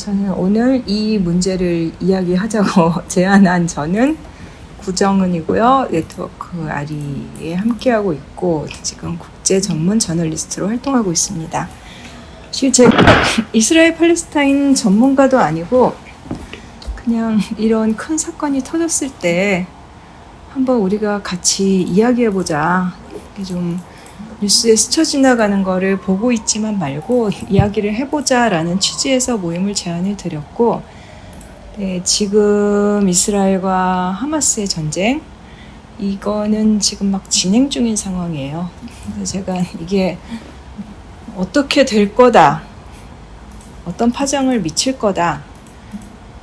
저는 오늘 이 문제를 이야기하자고 제안한 저는 구정은이고요. 네트워크 아리에 함께하고 있고 지금 국제 전문 저널리스트로 활동하고 있습니다. 사실 제가 이스라엘 팔레스타인 전문가도 아니고 그냥 이런 큰 사건이 터졌을 때 한번 우리가 같이 이야기해보자. 좀 뉴스에 스쳐 지나가는 거를 보고 있지만 말고 이야기를 해보자라는 취지에서 모임을 제안을 드렸고, 네, 지금 이스라엘과 하마스의 전쟁, 이거는 지금 막 진행 중인 상황이에요. 그래서 제가 이게 어떻게 될 거다, 어떤 파장을 미칠 거다,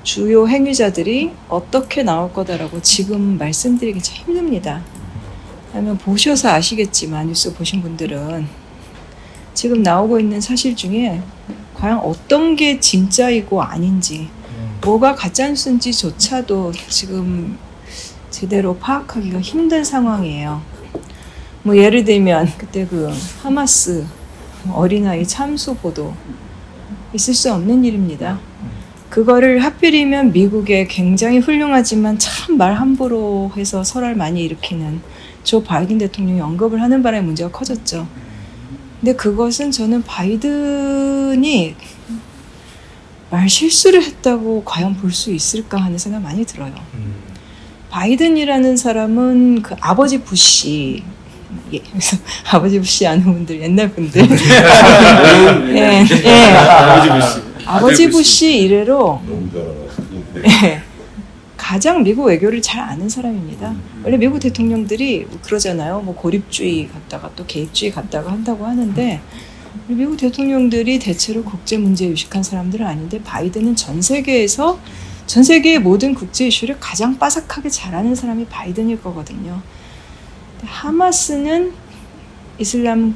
주요 행위자들이 어떻게 나올 거다라고 지금 말씀드리기 참 힘듭니다. 왜냐하면 보셔서 아시겠지만 뉴스 보신 분들은 지금 나오고 있는 사실 중에 과연 어떤 게 진짜이고 아닌지, 뭐가 가짜뉴스인지조차도 지금 제대로 파악하기가 힘든 상황이에요. 뭐 예를 들면 그때 그 하마스 어린아이 참수 보도 있을 수 없는 일입니다. 그거를 하필이면 미국의 굉장히 훌륭하지만 참 말 함부로 해서 설화를 많이 일으키는 조 바이든 대통령이 언급을 하는 바람에 문제가 커졌죠. 근데 그것은 저는 바이든이 말 실수를 했다고 과연 볼 수 있을까 하는 생각이 많이 들어요. 바이든이라는 사람은 그 아버지 부시, 예, 그래서 아버지 부시 아는 분들, 옛날 분들, 예, 예, 아버지 부시 이래로 예, 가장 미국 외교를 잘 아는 사람입니다. 원래 미국 대통령들이 그러잖아요. 뭐 고립주의 갔다가 또 개입주의 갔다가 한다고 하는데 미국 대통령들이 대체로 국제 문제에 유식한 사람들은 아닌데 바이든은 전 세계의 모든 국제 이슈를 가장 빠삭하게 잘하는 사람이 바이든일 거거든요. 하마스는 이슬람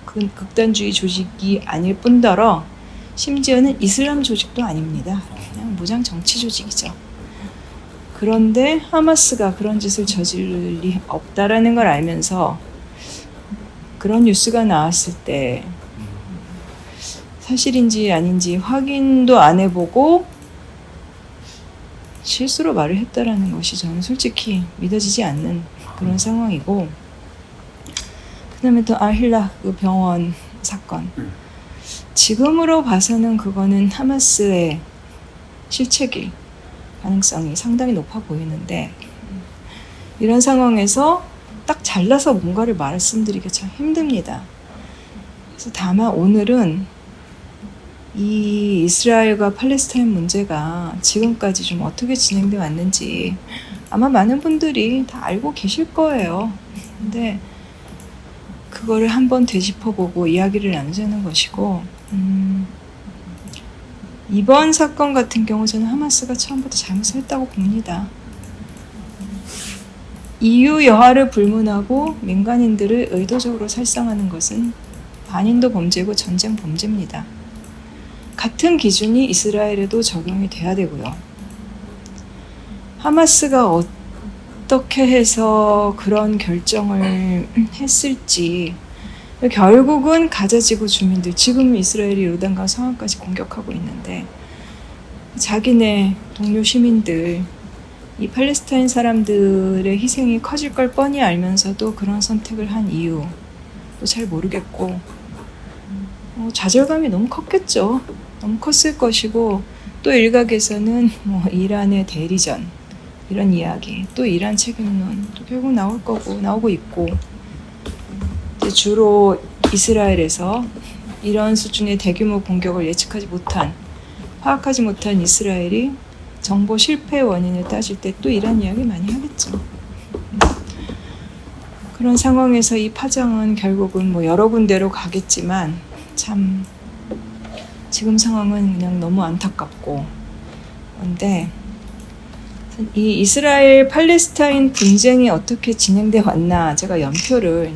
극단주의 조직이 아닐 뿐더러 심지어는 이슬람 조직도 아닙니다. 그냥 무장 정치 조직이죠. 그런데 하마스가 그런 짓을 저지를 리 없다라는 걸 알면서 그런 뉴스가 나왔을 때 사실인지 아닌지 확인도 안 해보고 실수로 말을 했다라는 것이 저는 솔직히 믿어지지 않는 그런 상황이고, 그 다음에 또 알힐라 그 병원 사건, 지금으로 봐서는 그거는 하마스의 실책일 가능성이 상당히 높아 보이는데, 이런 상황에서 딱 잘라서 뭔가를 말씀드리기가 참 힘듭니다. 그래서 다만 오늘은 이 이스라엘과 팔레스타인 문제가 지금까지 좀 어떻게 진행되어 왔는지 아마 많은 분들이 다 알고 계실 거예요. 근데 그거를 한번 되짚어보고 이야기를 나누자는 것이고, 이번 사건 같은 경우 저는 하마스가 처음부터 잘못을 했다고 봅니다. 이유 여하를 불문하고 민간인들을 의도적으로 살상하는 것은 반인도 범죄고 전쟁 범죄입니다. 같은 기준이 이스라엘에도 적용이 돼야 되고요. 하마스가 어떻게 해서 그런 결정을 했을지, 결국은 가자 지구 주민들, 지금 이스라엘이 요단강 상황까지 공격하고 있는데 자기네 동료 시민들, 이 팔레스타인 사람들의 희생이 커질 걸 뻔히 알면서도 그런 선택을 한 이유도 잘 모르겠고, 좌절감이 너무 컸겠죠. 너무 컸을 것이고, 또 일각에서는 뭐 이란의 대리전 이런 이야기, 또 이란 책임론 또 결국 나올 거고 나오고 있고, 이제 주로 이스라엘에서 이런 수준의 대규모 공격을 파악하지 못한 이스라엘이 정보 실패 원인을 따질 때 또 이란 이야기 많이 하겠죠. 그런 상황에서 이 파장은 결국은 뭐 여러 군데로 가겠지만 참 지금 상황은 그냥 너무 안타깝고, 그런데 이 이스라엘 팔레스타인 분쟁이 어떻게 진행돼 왔나, 제가 연표를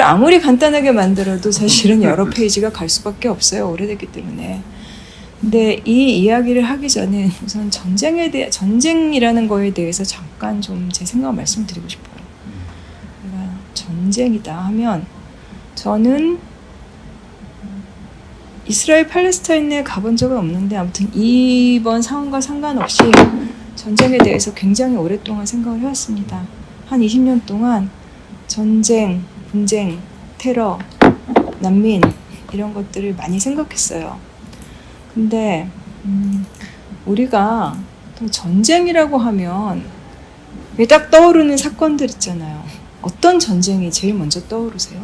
아무리 간단하게 만들어도 사실은 여러 페이지가 갈 수밖에 없어요. 오래됐기 때문에. 근데 이 이야기를 하기 전에 우선 전쟁이라는 거에 대해서 잠깐 좀 제 생각을 말씀드리고 싶어요. 그러니까 전쟁이다 하면 저는 이스라엘 팔레스타인에 가본 적은 없는데 아무튼 이번 상황과 상관없이 전쟁에 대해서 굉장히 오랫동안 생각을 해왔습니다. 한 20년 동안 전쟁, 분쟁, 테러, 난민 이런 것들을 많이 생각했어요. 근데 우리가 전쟁이라고 하면 왜 딱 떠오르는 사건들 있잖아요. 어떤 전쟁이 제일 먼저 떠오르세요?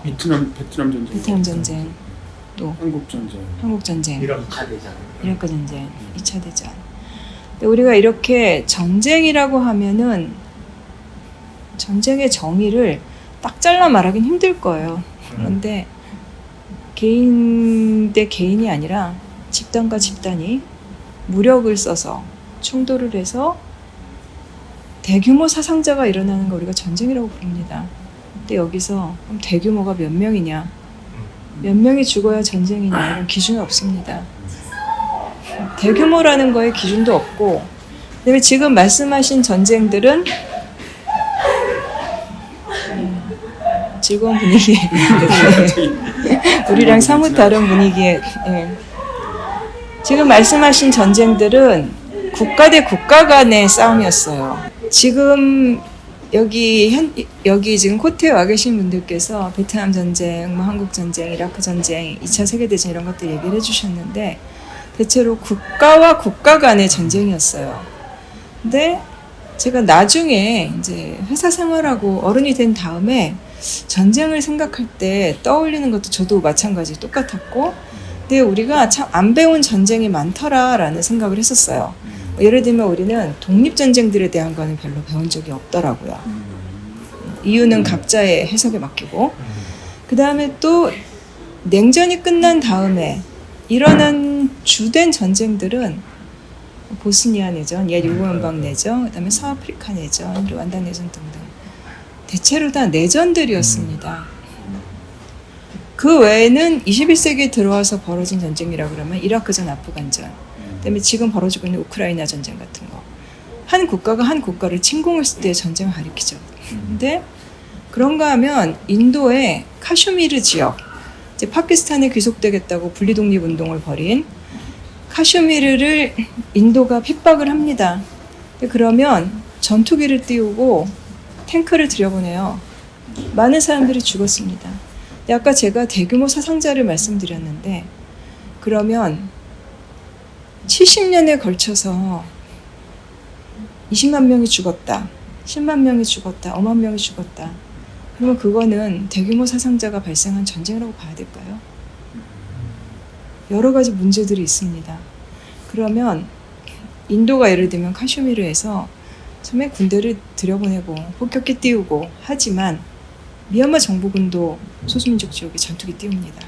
베트남 전쟁. 베트남 전쟁, 또 한국 전쟁, 이라크 전쟁, 2차 대전. 근데 우리가 이렇게 전쟁이라고 하면은 전쟁의 정의를 딱 잘라 말하긴 힘들 거예요. 그런데 개인 대 개인이 아니라 집단과 집단이 무력을 써서 충돌을 해서 대규모 사상자가 일어나는 거 우리가 전쟁이라고 부릅니다. 근데 여기서 그럼 대규모가 몇 명이냐, 몇 명이 죽어야 전쟁이냐 이런 기준은 없습니다. 대규모라는 거에 기준도 없고, 그다음에 지금 말씀하신 전쟁들은 즐거운 분위기 우리랑 사뭇 다른 분위기에 지금 말씀하신 전쟁들은 국가 대 국가 간의 싸움이었어요. 지금 여기 지금 코트에 와 계신 분들께서 베트남 전쟁, 한국 전쟁, 이라크 전쟁, 2차 세계대전 이런 것들 얘기를 해주셨는데 대체로 국가와 국가 간의 전쟁이었어요. 근데 제가 나중에 이제 회사 생활하고 어른이 된 다음에 전쟁을 생각할 때 떠올리는 것도 저도 마찬가지 똑같았고, 근데 우리가 참 안 배운 전쟁이 많더라라는 생각을 했었어요. 예를 들면 우리는 독립전쟁들에 대한 거는 별로 배운 적이 없더라고요. 이유는 각자의 해석에 맡기고, 그 다음에 또 냉전이 끝난 다음에 일어난 주된 전쟁들은 보스니아 내전, 옛 유고연방 내전, 그 다음에 서아프리카 내전, 르완다 내전 등등 대체로 다 내전들이었습니다. 그 외에는 21세기에 들어와서 벌어진 전쟁이라 그러면 이라크전, 아프간전, 그다음에 지금 벌어지고 있는 우크라이나 전쟁 같은 거. 한 국가가 한 국가를 침공했을 때 전쟁을 가리키죠. 근데 그런가 하면 인도의 카슈미르 지역, 이제 파키스탄에 귀속되겠다고 분리독립운동을 벌인 카슈미르를 인도가 핍박을 합니다. 그러면 전투기를 띄우고 탱크를 들여보내요. 많은 사람들이 죽었습니다. 근데 아까 제가 대규모 사상자를 말씀드렸는데, 그러면 70년에 걸쳐서 20만 명이 죽었다, 10만 명이 죽었다, 5만 명이 죽었다. 그러면 그거는 대규모 사상자가 발생한 전쟁이라고 봐야 될까요? 여러 가지 문제들이 있습니다. 그러면 인도가 예를 들면 카슈미르에서 처음에 군대를 들여보내고 폭격기 띄우고 하지만 미얀마 정부군도 소수민족 지역에 전투기 띄웁니다.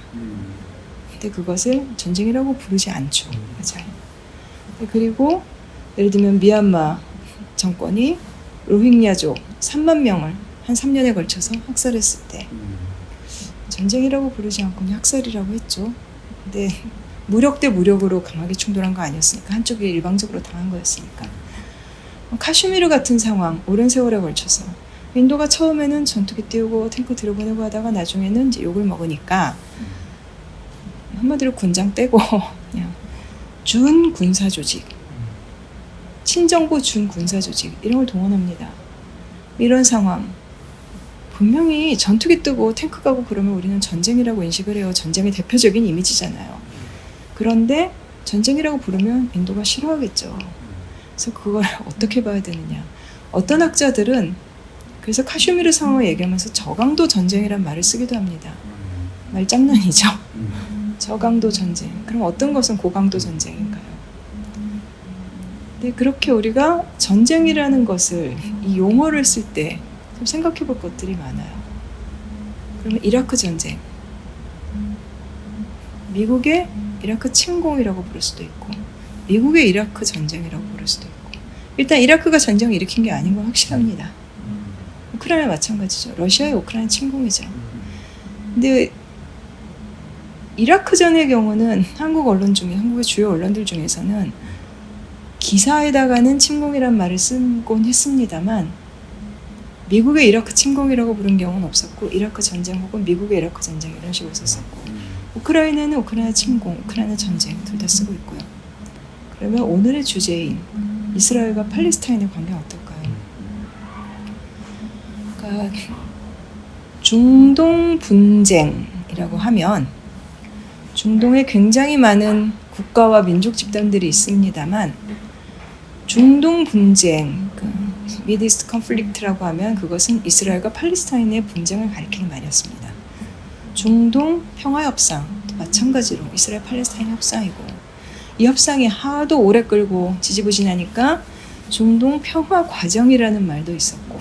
근데 그것을 전쟁이라고 부르지 않죠. 맞아요. 그리고 예를 들면 미얀마 정권이 로힝야족 3만 명을 한 3년에 걸쳐서 학살했을 때 전쟁이라고 부르지 않고 학살이라고 했죠. 근데 무력 대 무력으로 강하게 충돌한 거 아니었으니까, 한쪽이 일방적으로 당한 거였으니까. 카슈미르 같은 상황, 오랜 세월에 걸쳐서 인도가 처음에는 전투기 띄우고 탱크 들여보내고 하다가 나중에는 이제 욕을 먹으니까 한마디로 군장 떼고 그냥 준 군사 조직, 친정부 준 군사 조직 이런 걸 동원합니다. 이런 상황, 분명히 전투기 뜨고 탱크 가고 그러면 우리는 전쟁이라고 인식을 해요. 전쟁의 대표적인 이미지잖아요. 그런데 전쟁이라고 부르면 인도가 싫어하겠죠. 그래서 그걸 어떻게 봐야 되느냐. 어떤 학자들은 그래서 카슈미르 상황을 얘기하면서 저강도 전쟁이란 말을 쓰기도 합니다. 말장난이죠. 저강도 전쟁. 그럼 어떤 것은 고강도 전쟁인가요? 네, 그렇게 우리가 전쟁이라는 것을, 이 용어를 쓸 때 좀 생각해 볼 것들이 많아요. 그러면 이라크 전쟁. 미국의 이라크 침공이라고 부를 수도 있고, 미국의 이라크 전쟁이라고 부를 수도 있고. 일단 이라크가 전쟁을 일으킨 게 아닌 건 확실합니다. 우크라이나 마찬가지죠. 러시아의 우크라이나 침공이죠. 근데 이라크전의 경우는 한국 언론 중에, 한국의 주요 언론들 중에서는 기사에다가는 침공이란 말을 쓰곤 했습니다만 미국의 이라크 침공이라고 부른 경우는 없었고, 이라크 전쟁 혹은 미국의 이라크 전쟁 이런 식으로 썼었고, 우크라이나는 우크라이나 침공, 우크라이나 전쟁 둘 다 쓰고 있고요. 그러면 오늘의 주제인 이스라엘과 팔레스타인의 관계는 어떨까요? 그러니까 중동 분쟁이라고 하면 중동에 굉장히 많은 국가와 민족 집단들이 있습니다만 중동 분쟁, 미드이스트 컨플릭트라고 하면 그것은 이스라엘과 팔레스타인의 분쟁을 가리키는 말이었습니다. 중동 평화협상도 마찬가지로 이스라엘 팔레스타인 협상이고 이 협상이 하도 오래 끌고 지지부진하니까 중동 평화 과정이라는 말도 있었고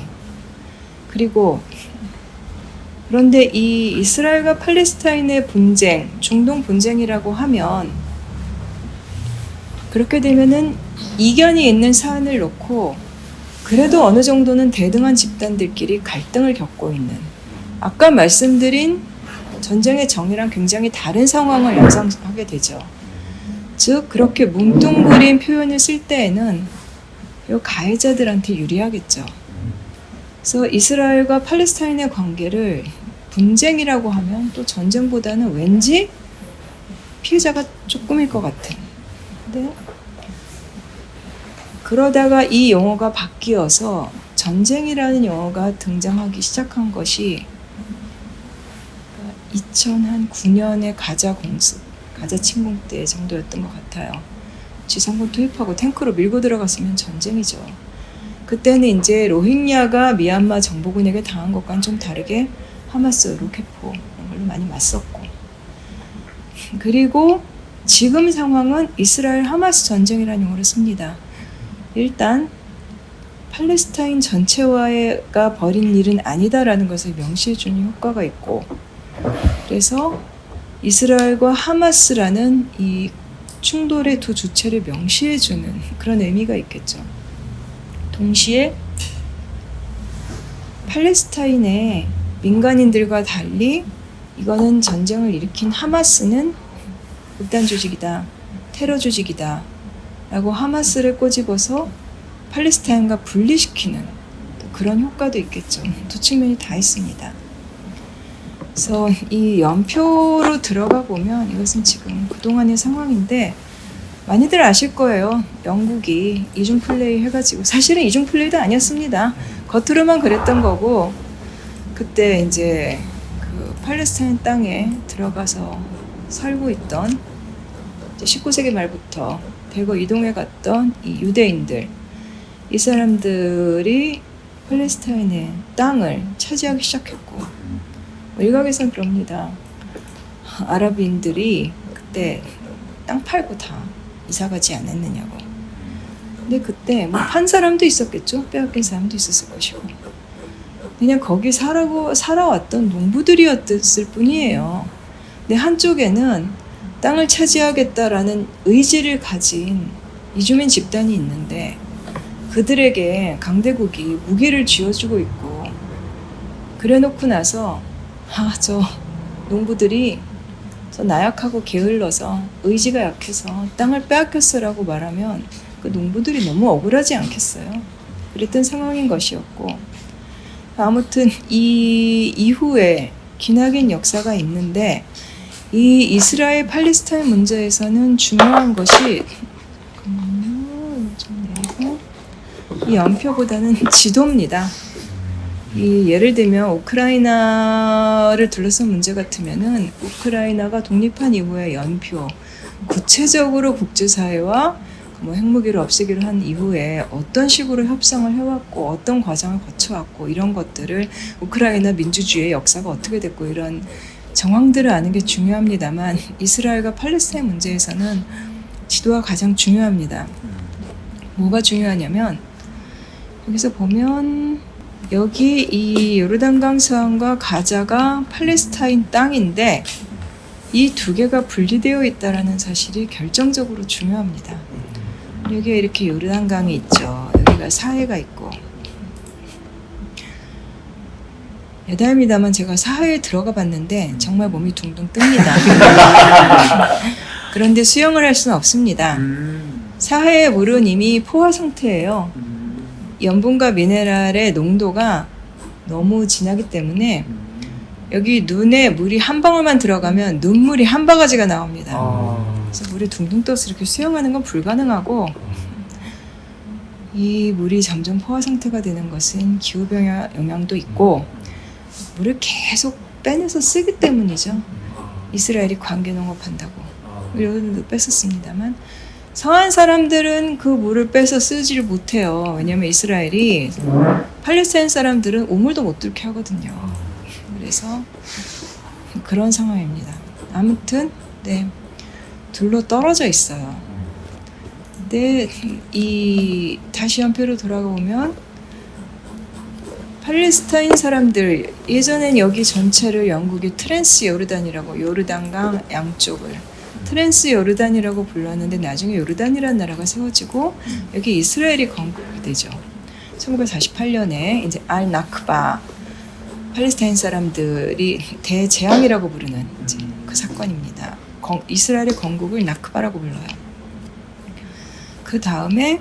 그리고 그런데 이 이스라엘과 팔레스타인의 분쟁, 중동 분쟁이라고 하면 그렇게 되면은 이견이 있는 사안을 놓고 그래도 어느 정도는 대등한 집단들끼리 갈등을 겪고 있는 아까 말씀드린 전쟁의 정의랑 굉장히 다른 상황을 연상하게 되죠. 즉 그렇게 뭉뚱그린 표현을 쓸 때에는 이 가해자들한테 유리하겠죠. 그래서 이스라엘과 팔레스타인의 관계를 분쟁이라고 하면 또 전쟁보다는 왠지 피해자가 조금일 것 같은. 근데 그러다가 이 용어가 바뀌어서 전쟁이라는 용어가 등장하기 시작한 것이 2009년의 가자 공습, 가자 침공 때 정도였던 것 같아요. 지상군 투입하고 탱크로 밀고 들어갔으면 전쟁이죠. 그때는 이제 로힝야가 미얀마 정보군에게 당한 것과는 좀 다르게 하마스, 로켓포 이런 걸로 많이 맞섰고 그리고 지금 상황은 이스라엘 하마스 전쟁이라는 용어를 씁니다. 일단 팔레스타인 전체와가 벌인 일은 아니다라는 것을 명시해주는 효과가 있고 그래서 이스라엘과 하마스라는 이 충돌의 두 주체를 명시해주는 그런 의미가 있겠죠. 동시에 팔레스타인의 민간인들과 달리 이거는 전쟁을 일으킨 하마스는 극단 조직이다, 테러 조직이다 라고 하마스를 꼬집어서 팔레스타인과 분리시키는 그런 효과도 있겠죠. 두 측면이 다 있습니다. 그래서 이 연표로 들어가 보면 이것은 지금 그동안의 상황인데 많이들 아실 거예요. 영국이 이중 플레이 해가지고 사실은 이중 플레이도 아니었습니다. 겉으로만 그랬던 거고 그때 이제 그 팔레스타인 땅에 들어가서 살고 있던 19세기 말부터 대거 이동해 갔던 이 유대인들 이 사람들이 팔레스타인의 땅을 차지하기 시작했고 일각에서는 그럽니다. 아랍인들이 그때 땅 팔고 다 이사가지 않았느냐고. 근데 그때 뭐 판 사람도 있었겠죠. 빼앗긴 사람도 있었을 것이고 그냥 거기 살아왔던 농부들이었을 뿐이에요. 근데 한쪽에는 땅을 차지하겠다라는 의지를 가진 이주민 집단이 있는데 그들에게 강대국이 무기를 쥐어주고 있고 그래놓고 나서 저 농부들이 나약하고 게을러서 의지가 약해서 땅을 빼앗겼어라고 말하면 그 농부들이 너무 억울하지 않겠어요? 그랬던 상황인 것이었고 아무튼 이 이후에 기나긴 역사가 있는데 이 이스라엘 팔레스타인 문제에서는 중요한 것이 이 연표보다는 지도입니다. 이 예를 들면 우크라이나를 둘러싼 문제 같으면은 우크라이나가 독립한 이후의 연표, 구체적으로 국제사회와 뭐 핵무기를 없애기로 한 이후에 어떤 식으로 협상을 해왔고 어떤 과정을 거쳐왔고 이런 것들을 우크라이나 민주주의의 역사가 어떻게 됐고 이런 정황들을 아는 게 중요합니다만 이스라엘과 팔레스타인 문제에서는 지도가 가장 중요합니다. 뭐가 중요하냐면 여기서 보면 여기 이 요르단강 서안과 가자가 팔레스타인 땅인데 이 두 개가 분리되어 있다는 사실이 결정적으로 중요합니다. 여기에 이렇게 요르단강이 있죠. 여기가 사해가 있고 여담입니다만 제가 사해에 들어가 봤는데 정말 몸이 둥둥 뜹니다. 그런데 수영을 할 수는 없습니다. 사해의 물은 이미 포화 상태예요. 염분과 미네랄의 농도가 너무 진하기 때문에 여기 눈에 물이 한 방울만 들어가면 눈물이 한 바가지가 나옵니다. 그래서 물에 둥둥 떠서 이렇게 수영하는 건 불가능하고 이 물이 점점 포화 상태가 되는 것은 기후변화 영향도 있고 물을 계속 빼내서 쓰기 때문이죠. 이스라엘이 관계 농업한다고 여기도 뺐었습니다만 서한 사람들은 그 물을 빼서 쓰지를 못해요. 왜냐하면 이스라엘이 팔레스타인 사람들은 오물도 못 들게 하거든요. 그래서 그런 상황입니다. 아무튼 네, 둘로 떨어져 있어요. 근데 이 다시 연표로 돌아오면 팔레스타인 사람들 예전엔 여기 전체를 영국이 트랜스 요르단이라고 요르단강 양쪽을 트랜스 요르단이라고 불렀는데 나중에 요르단이라는 나라가 세워지고 여기 이스라엘이 건국이 되죠. 1948년에 이제 알 나크바 팔레스타인 사람들이 대재앙이라고 부르는 이제 그 사건입니다. 이스라엘의 건국을 나크바라고 불러요. 그 다음에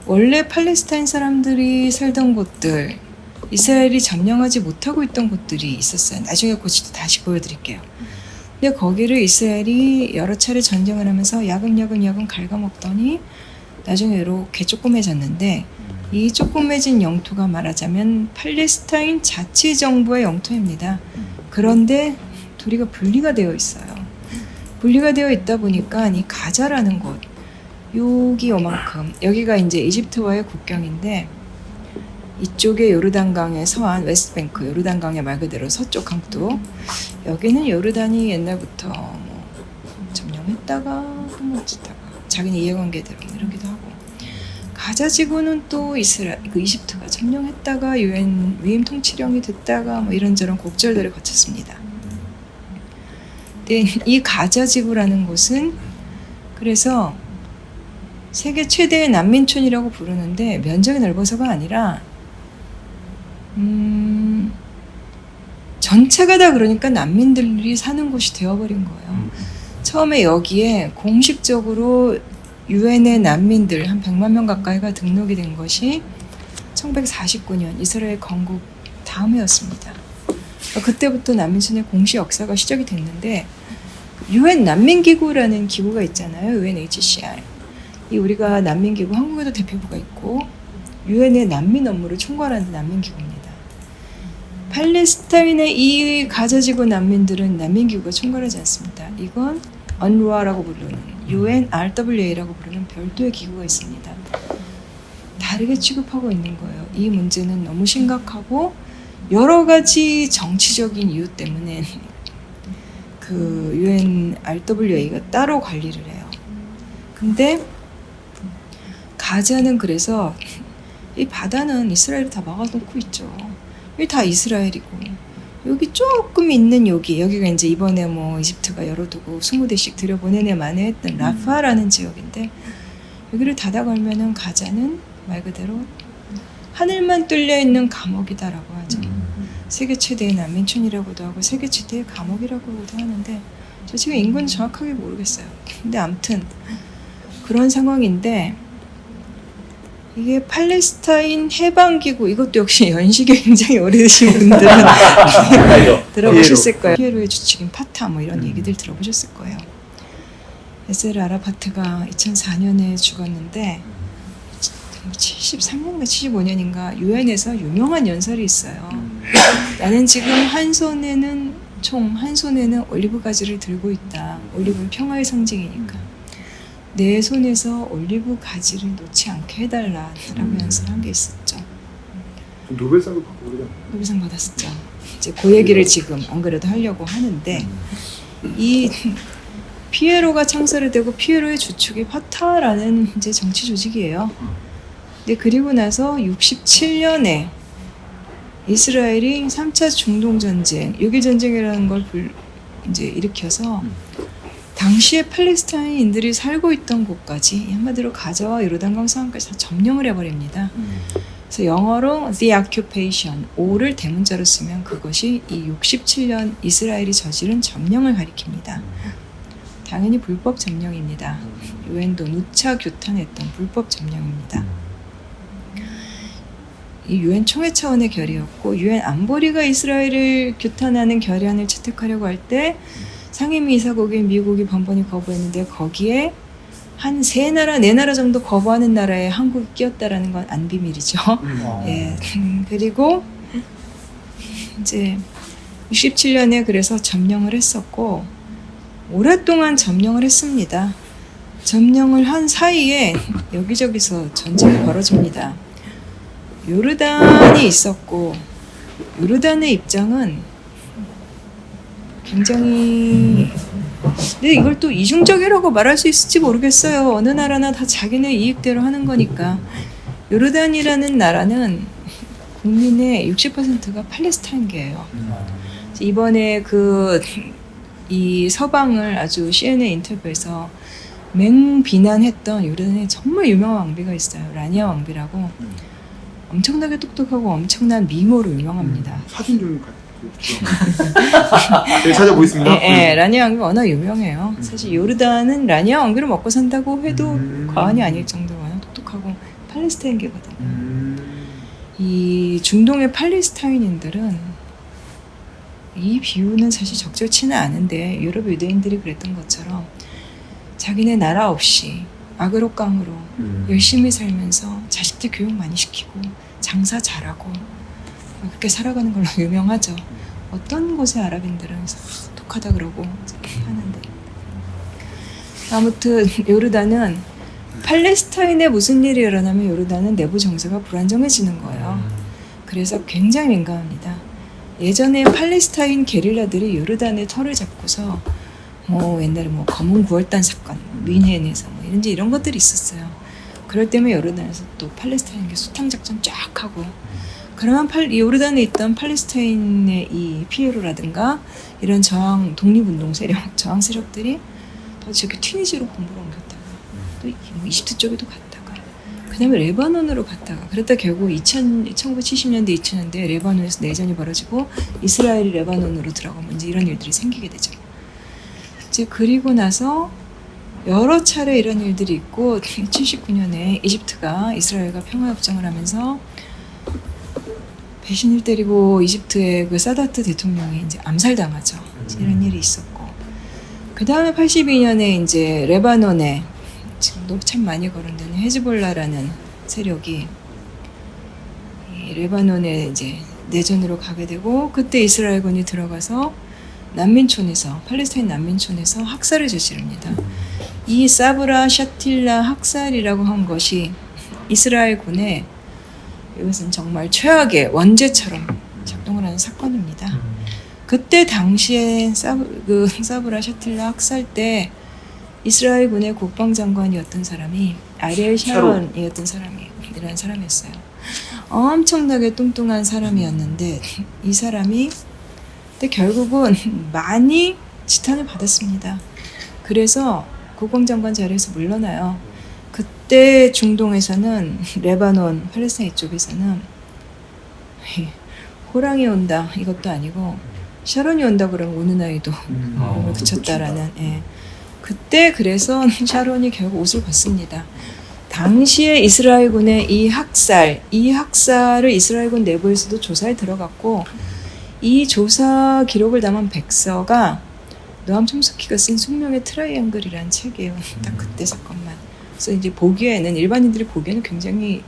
원래 팔레스타인 사람들이 살던 곳들 이스라엘이 점령하지 못하고 있던 곳들이 있었어요. 나중에 고치도 다시 보여드릴게요. 근데 거기를 이스라엘이 여러 차례 전쟁을 하면서 야금야금 갉아먹더니 나중에 이렇게 조그매졌는데 이 조그매진 영토가 말하자면 팔레스타인 자치정부의 영토입니다. 그런데 둘이가 분리가 되어 있어요. 분리가 되어 있다 보니까 이 가자라는 곳 여기 요만큼 여기가 이제 이집트와의 국경인데 이쪽에 요르단강의 서안 웨스트뱅크 요르단강의 말 그대로 서쪽 강도 여기는 요르단이 옛날부터 뭐 점령했다가 흠모했다가 자기네 이해관계대로 이러기도 하고 가자 지구는 또 이집트가 점령했다가 유엔 위임 통치령이 됐다가 뭐 이런저런 곡절들을 거쳤습니다. 근데 이 가자 지구라는 곳은 그래서 세계 최대의 난민촌이라고 부르는데 면적이 넓어서가 아니라 전체가 다 그러니까 난민들이 사는 곳이 되어버린 거예요. 처음에 여기에 공식적으로 유엔의 난민들 한 100만 명 가까이가 등록이 된 것이 1949년 이스라엘 건국 다음이었습니다. 그때부터 난민촌의 공식 역사가 시작이 됐는데 유엔 난민기구라는 기구가 있잖아요. UNHCR. 이 우리가 난민기구 한국에도 대표부가 있고 유엔의 난민 업무를 총괄하는 난민기구입니다. 팔레스타인의 이 가자지구 난민들은 난민기구가 총괄하지 않습니다. 이건 UNRWA라고 부르는 UNRWA라고 부르는 별도의 기구가 있습니다. 다르게 취급하고 있는 거예요. 이 문제는 너무 심각하고 여러 가지 정치적인 이유 때문에 그 UNRWA가 따로 관리를 해요. 근데 가자는 그래서 이 바다는 이스라엘이 다 막아놓고 있죠. 여기 다 이스라엘이고 여기 조금 있는 여기가 이제 이번에 뭐 이집트가 열어두고 20대씩 들여보내네 만에 했던 라파라는 지역인데 여기를 닫아 걸면은 가자는 말 그대로 하늘만 뚫려 있는 감옥이다라고 하죠. 세계 최대의 난민촌이라고도 하고 세계 최대의 감옥이라고도 하는데 저 지금 인구는 정확하게 모르겠어요. 근데 아무튼 그런 상황인데 이게 팔레스타인 해방기구 이것도 역시 연식이 굉장히 오래되신 분들은 들어보셨을 거예요. 피에로의 주축인 파타 뭐 이런 얘기들 들어보셨을 거예요. 야세르 아라파트가 2004년에 죽었는데 73년인가 75년인가 유엔에서 유명한 연설이 있어요. 나는 지금 한 손에는 올리브 가지를 들고 있다. 올리브는 평화의 상징이니까. 내 손에서 올리브 가지를 놓지 않게 해달라라고 연설한 게 있었죠. 노벨상도 받고 그러잖아요. 노벨상 받았었죠. 이제 그 얘기를 지금 안 그래도 하려고 하는데 이 피에로가 창설이 되고 피에로의 주축이 파타라는 이제 정치 조직이에요. 근데 그리고 나서 67년에 이스라엘이 3차 중동 전쟁, 6.1 전쟁이라는 걸 이제 일으켜서 당시에 팔레스타인인들이 살고 있던 곳까지 한마디로 가자와 요르단강 상황까지 다 점령을 해버립니다. 그래서 영어로 the occupation, O를 대문자로 쓰면 그것이 이 67년 이스라엘이 저지른 점령을 가리킵니다. 당연히 불법 점령입니다. 유엔도 누차 규탄했던 불법 점령입니다. 이 유엔 총회 차원의 결의였고 유엔 안보리가 이스라엘을 규탄하는 결의안을 채택하려고 할 때 상임위 이사국인 미국이 번번이 거부했는데 거기에 한 3나라, 4나라 정도 거부하는 나라에 한국이 끼었다라는 건 안 비밀이죠. 예. 그리고 이제 67년에 그래서 점령을 했었고 오랫동안 점령을 했습니다. 점령을 한 사이에 여기저기서 전쟁이 벌어집니다. 요르단이 있었고 요르단의 입장은 굉장히 근데 이걸 또 이중적이라고 말할 수 있을지 모르겠어요. 어느 나라나 다 자기네 이익대로 하는 거니까. 요르단이라는 나라는 국민의 60%가 팔레스타인계예요. 이번에 이 서방을 아주 CNN 인터뷰에서 맹비난했던 요르단에 정말 유명한 왕비가 있어요. 라니아 왕비라고. 엄청나게 똑똑하고 엄청난 미모로 유명합니다. 사진 좀 네, 찾아보겠습니다. 예, 라니아 왕비 워낙 유명해요. 사실 요르단은 라니아 왕비를 먹고 산다고 해도 과언이 아닐 정도로 워낙 똑똑하고 팔레스타인계거든요. 이 중동의 팔레스타인인들은 이 비유는 사실 적절치는 않은데 유럽 유대인들이 그랬던 것처럼 자기네 나라 없이 악으로 깡으로 열심히 살면서 자식들 교육 많이 시키고 장사 잘하고 그렇게 살아가는 걸로 유명하죠. 어떤 곳의 아랍인들은 똑똑하다 그러고 하는데 아무튼 요르단은 팔레스타인에 무슨 일이 일어나면 요르단은 내부 정세가 불안정해지는 거예요. 그래서 굉장히 민감합니다. 예전에 팔레스타인 게릴라들이 요르단의 털을 잡고서 옛날에 검은 9월달 사건, 뮌헨에서 이런 것들이 있었어요. 그럴 때면 요르단에서 또 팔레스타인에게 수탕 작전 쫙 하고 그러면 요르단에 있던 팔레스타인의 이 피에로라든가 이런 독립운동 세력, 저항 세력들이 더 저기 튀니지로 본부로 옮겼다가 또 이집트 쪽에도 갔다가 그 다음에 레바논으로 갔다가 그랬다 결국 1970년대, 2000년대 레바논에서 내전이 벌어지고 이스라엘이 레바논으로 들어가면 이제 이런 일들이 생기게 되죠. 이제 그리고 나서 여러 차례 이런 일들이 있고 79년에 이집트가 이스라엘과 평화협정을 하면서 배신을 때리고 이집트의 그 사다트 대통령이 이제 암살당하죠. 이런 일이 있었고 그 다음에 82년에 이제 레바논에 지금도 참 많이 거론되는 헤즈볼라라는 세력이 이 레바논에 이제 내전으로 가게 되고 그때 이스라엘군이 들어가서 팔레스타인 난민촌에서 학살을 저지릅니다. 이 사브라 샤틸라 학살이라고 한 것이 이스라엘군의 이것은 정말 최악의 원죄처럼 작동을 하는 사건입니다. 그때 당시에 사브라 샤틸라 학살 때 이스라엘군의 국방장관이었던 사람이 아리엘 샤론이었던 사람이라는 사람이었어요. 엄청나게 뚱뚱한 사람이었는데 이 사람이 근데 결국은 많이 지탄을 받았습니다. 그래서 국방장관 자리에서 물러나요. 그때 중동에서는 레바논, 팔레스타인 쪽에서는 호랑이 온다 이것도 아니고 샤론이 온다 그러면 오는 아이도 그쳤다라는 그때 그래서 샤론이 결국 옷을 벗습니다. 당시에 이스라엘군의 이 학살을 이스라엘군 내부에서도 조사에 들어갔고 이 조사 기록을 담은 백서가 노암 촘스키가 쓴 숙명의 트라이앵글이라는 책이에요. 딱 그때 사건만. 그래서 이제 일반인들이 보기에는 굉장히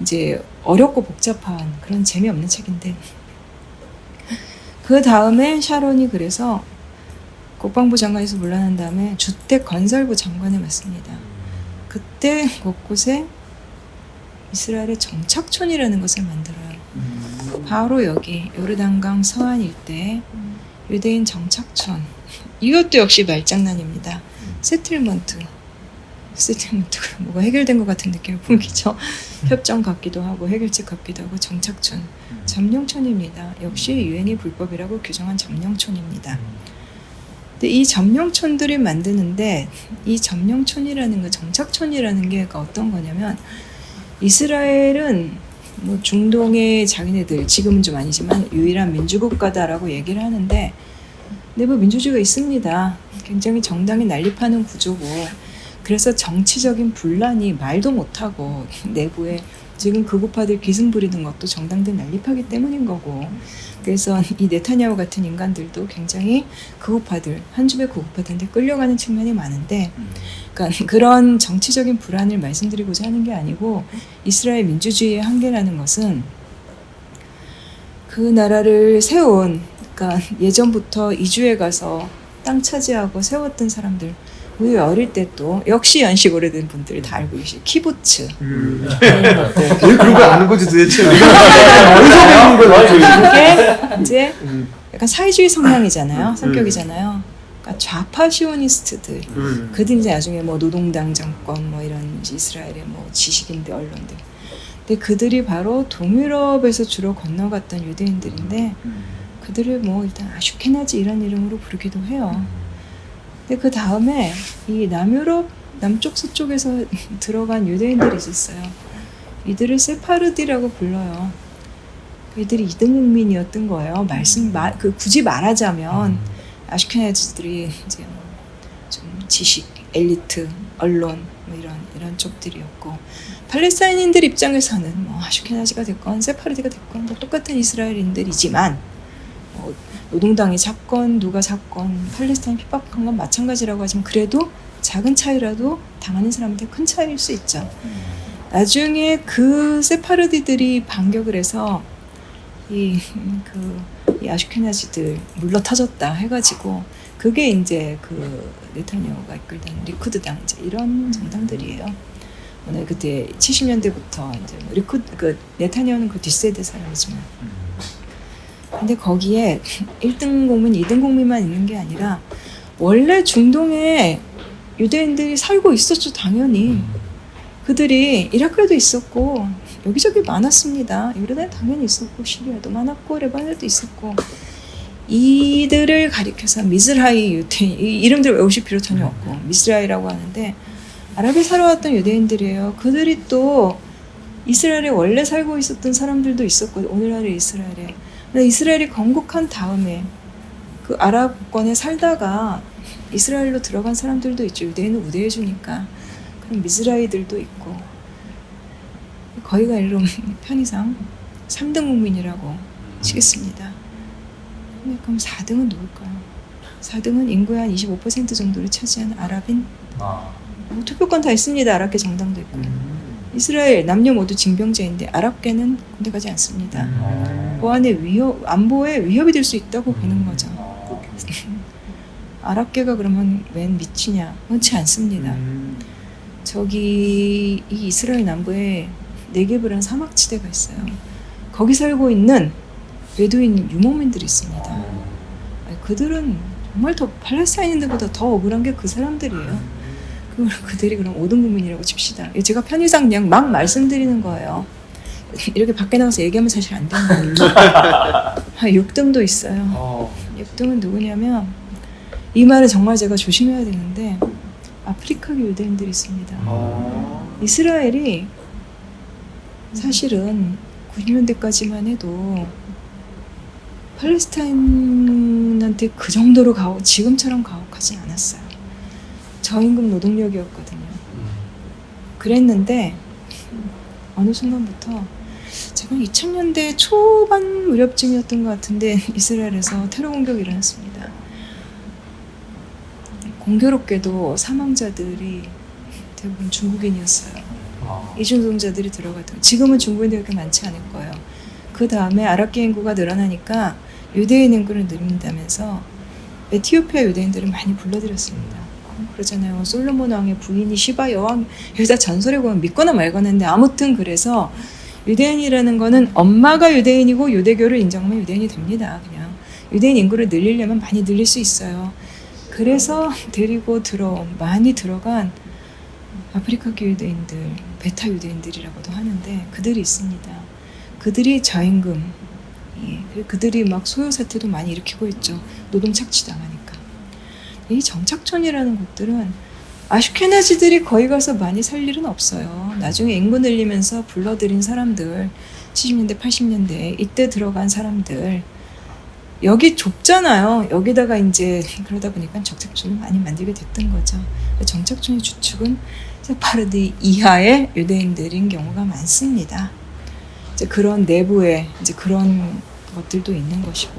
이제 어렵고 복잡한 그런 재미없는 책인데 그 다음에 샤론이 그래서 국방부 장관에서 물러난 다음에 주택건설부 장관을 맡습니다. 그때 곳곳에 이스라엘의 정착촌이라는 것을 만들어요. 바로 여기 요르단강 서안 일대에 유대인 정착촌. 이것도 역시 말장난입니다. 세틀먼트가 뭐가 해결된 것 같은 느낌을 풍기죠. 협정 같기도 하고 해결책 같기도 하고 정착촌. 점령촌입니다. 역시 유엔이 불법이라고 규정한 점령촌입니다. 근데 이 점령촌들을 만드는데 이 점령촌이라는 거, 정착촌이라는 게 어떤 거냐면 이스라엘은 중동의 자기네들 지금은 좀 아니지만 유일한 민주국가다라고 얘기를 하는데 내부 민주주의가 있습니다. 굉장히 정당이 난립하는 구조고 그래서 정치적인 분란이 말도 못하고 내부에 지금 극우파들 기승 부리는 것도 정당들 난립하기 때문인 거고. 그래서 이 네타냐후 같은 인간들도 굉장히 극우파들, 한 줌의 극우파들한테 끌려가는 측면이 많은데, 그러니까 그런 정치적인 불안을 말씀드리고자 하는 게 아니고, 이스라엘 민주주의의 한계라는 것은 그 나라를 세운, 그러니까 예전부터 이주해 가서 땅 차지하고 세웠던 사람들, 우리 어릴 때 또 역시 연식 오래된 분들이 다 알고 계시 키부츠 이런 것들. 왜 그런 걸 아는 거지 도대체? 어디서 배우는 거야? 그게 이제 약간 사회주의 성향이잖아요. 성격이잖아요. 그러니까 좌파 시오니스트들. 그들 이제 나중에 뭐 노동당 정권 뭐 이런 이스라엘의 뭐 지식인들 언론들. 근데 그들이 바로 동유럽에서 주로 건너갔던 유대인들인데 그들을 뭐 일단 아슈케나지 이런 이름으로 부르기도 해요. 근데 그 다음에 이 남유럽 남쪽 서쪽에서 들어간 유대인들이 있었어요. 이들을 세파르디라고 불러요. 이들이 이등국민이었던 거예요. 굳이 말하자면 아슈케나지들이 이제 좀 지식, 엘리트, 언론 뭐 이런 쪽들이었고, 팔레스타인인들 입장에서는 뭐 아슈케나지가 됐건 세파르디가 됐건 뭐 똑같은 이스라엘인들이지만 뭐 노동당이 잡건 누가 잡건 팔레스타인 핍박한 건 마찬가지라고 하지만 그래도 작은 차이라도 당하는 사람한테 큰 차이일 수 있죠. 나중에 그 세파르디들이 반격을 해서 이 아슈케나지들 물러터졌다 해가지고 그게 이제 그 네타냐후가 이끌던 리쿠드당 이제 이런 정당들이에요. 오늘 그때 70년대부터 이제 그 네타냐후는 그 뒷세대 사람이지만. 근데 거기에 1등 국민, 2등 국민만 있는 게 아니라 원래 중동에 유대인들이 살고 있었죠, 당연히. 그들이 이라크에도 있었고 여기저기 많았습니다. 이란에 당연히 있었고 시리아도 많았고 레바논에도 있었고, 이들을 가리켜서 미스라이 유대인, 이 이름들 외우실 필요 전혀 없고 미스라이라고 하는데 아랍에 살아왔던 유대인들이에요. 그들이 또 이스라엘에 원래 살고 있었던 사람들도 있었고 오늘날의 이스라엘에. 이스라엘이 건국한 다음에 그 아랍권에 살다가 이스라엘로 들어간 사람들도 있죠. 유대인은 우대해 주니까. 그럼 미스라이들도 있고, 거기가 이런 편의상 3등 국민이라고 치겠습니다. 그럼 4등은 누굴까요? 4등은 인구의 한 25% 정도를 차지하는 아랍인. 뭐 투표권 다 있습니다. 아랍계 정당도 있고. 이스라엘 남녀 모두 징병제인데 아랍계는 군대 가지 않습니다. 보안의 안보에 위협이 될 수 있다고 보는 거죠. 아랍계가 그러면 웬 미치냐? 그렇지 않습니다. 저기 이 이스라엘 남부에 네게브라는 사막지대가 있어요. 거기 살고 있는 베두인 유목민들이 있습니다. 그들은 정말 더 팔레스타인인들보다 더 억울한 게 그 사람들이에요. 그들이 그럼 5등 국민이라고 칩시다. 제가 편의상 그냥 막 말씀드리는 거예요. 이렇게 밖에 나가서 얘기하면 사실 안 되는 거예요. 6등도 있어요. 6등은 누구냐면, 이 말은 정말 제가 조심해야 되는데 아프리카계 유대인들이 있습니다. 이스라엘이 사실은 90년대까지만 해도 팔레스타인한테 그 정도로 지금처럼 가혹하지 않았어요. 저임금 노동력이었거든요. 그랬는데 어느 순간부터 제가 2000년대 초반 무렵쯤이었던 것 같은데 이스라엘에서 테러 공격이 일어났습니다. 공교롭게도 사망자들이 대부분 중국인이었어요. 이주노동자들이 들어가던. 지금은 중국인들이 그렇게 많지 않을 거예요. 그 다음에 아랍계 인구가 늘어나니까 유대인 인구를 늘린다면서 에티오피아 유대인들을 많이 불러들였습니다. 그러잖아요. 솔로몬 왕의 부인이 시바 여왕, 여기다 전설에 보면 믿거나 말거나인데 아무튼 그래서 유대인이라는 거는 엄마가 유대인이고 유대교를 인정하면 유대인이 됩니다. 그냥 유대인 인구를 늘리려면 많이 늘릴 수 있어요. 그래서 데리고 많이 들어간 아프리카계 유대인들, 베타 유대인들이라고도 하는데 그들이 있습니다. 그들이 저임금, 그들이 막 소요 사태도 많이 일으키고 있죠. 노동 착취당하니까. 이 정착촌이라는 곳들은 아슈케나지들이 거기 가서 많이 살 일은 없어요. 나중에 인구 늘리면서 불러들인 사람들, 70년대, 80년대 이때 들어간 사람들, 여기 좁잖아요. 여기다가 이제 그러다 보니까 정착촌을 많이 만들게 됐던 거죠. 정착촌의 주축은 세파르드 이하의 유대인들인 경우가 많습니다. 이제 그런 내부에 이제 그런 것들도 있는 것이고.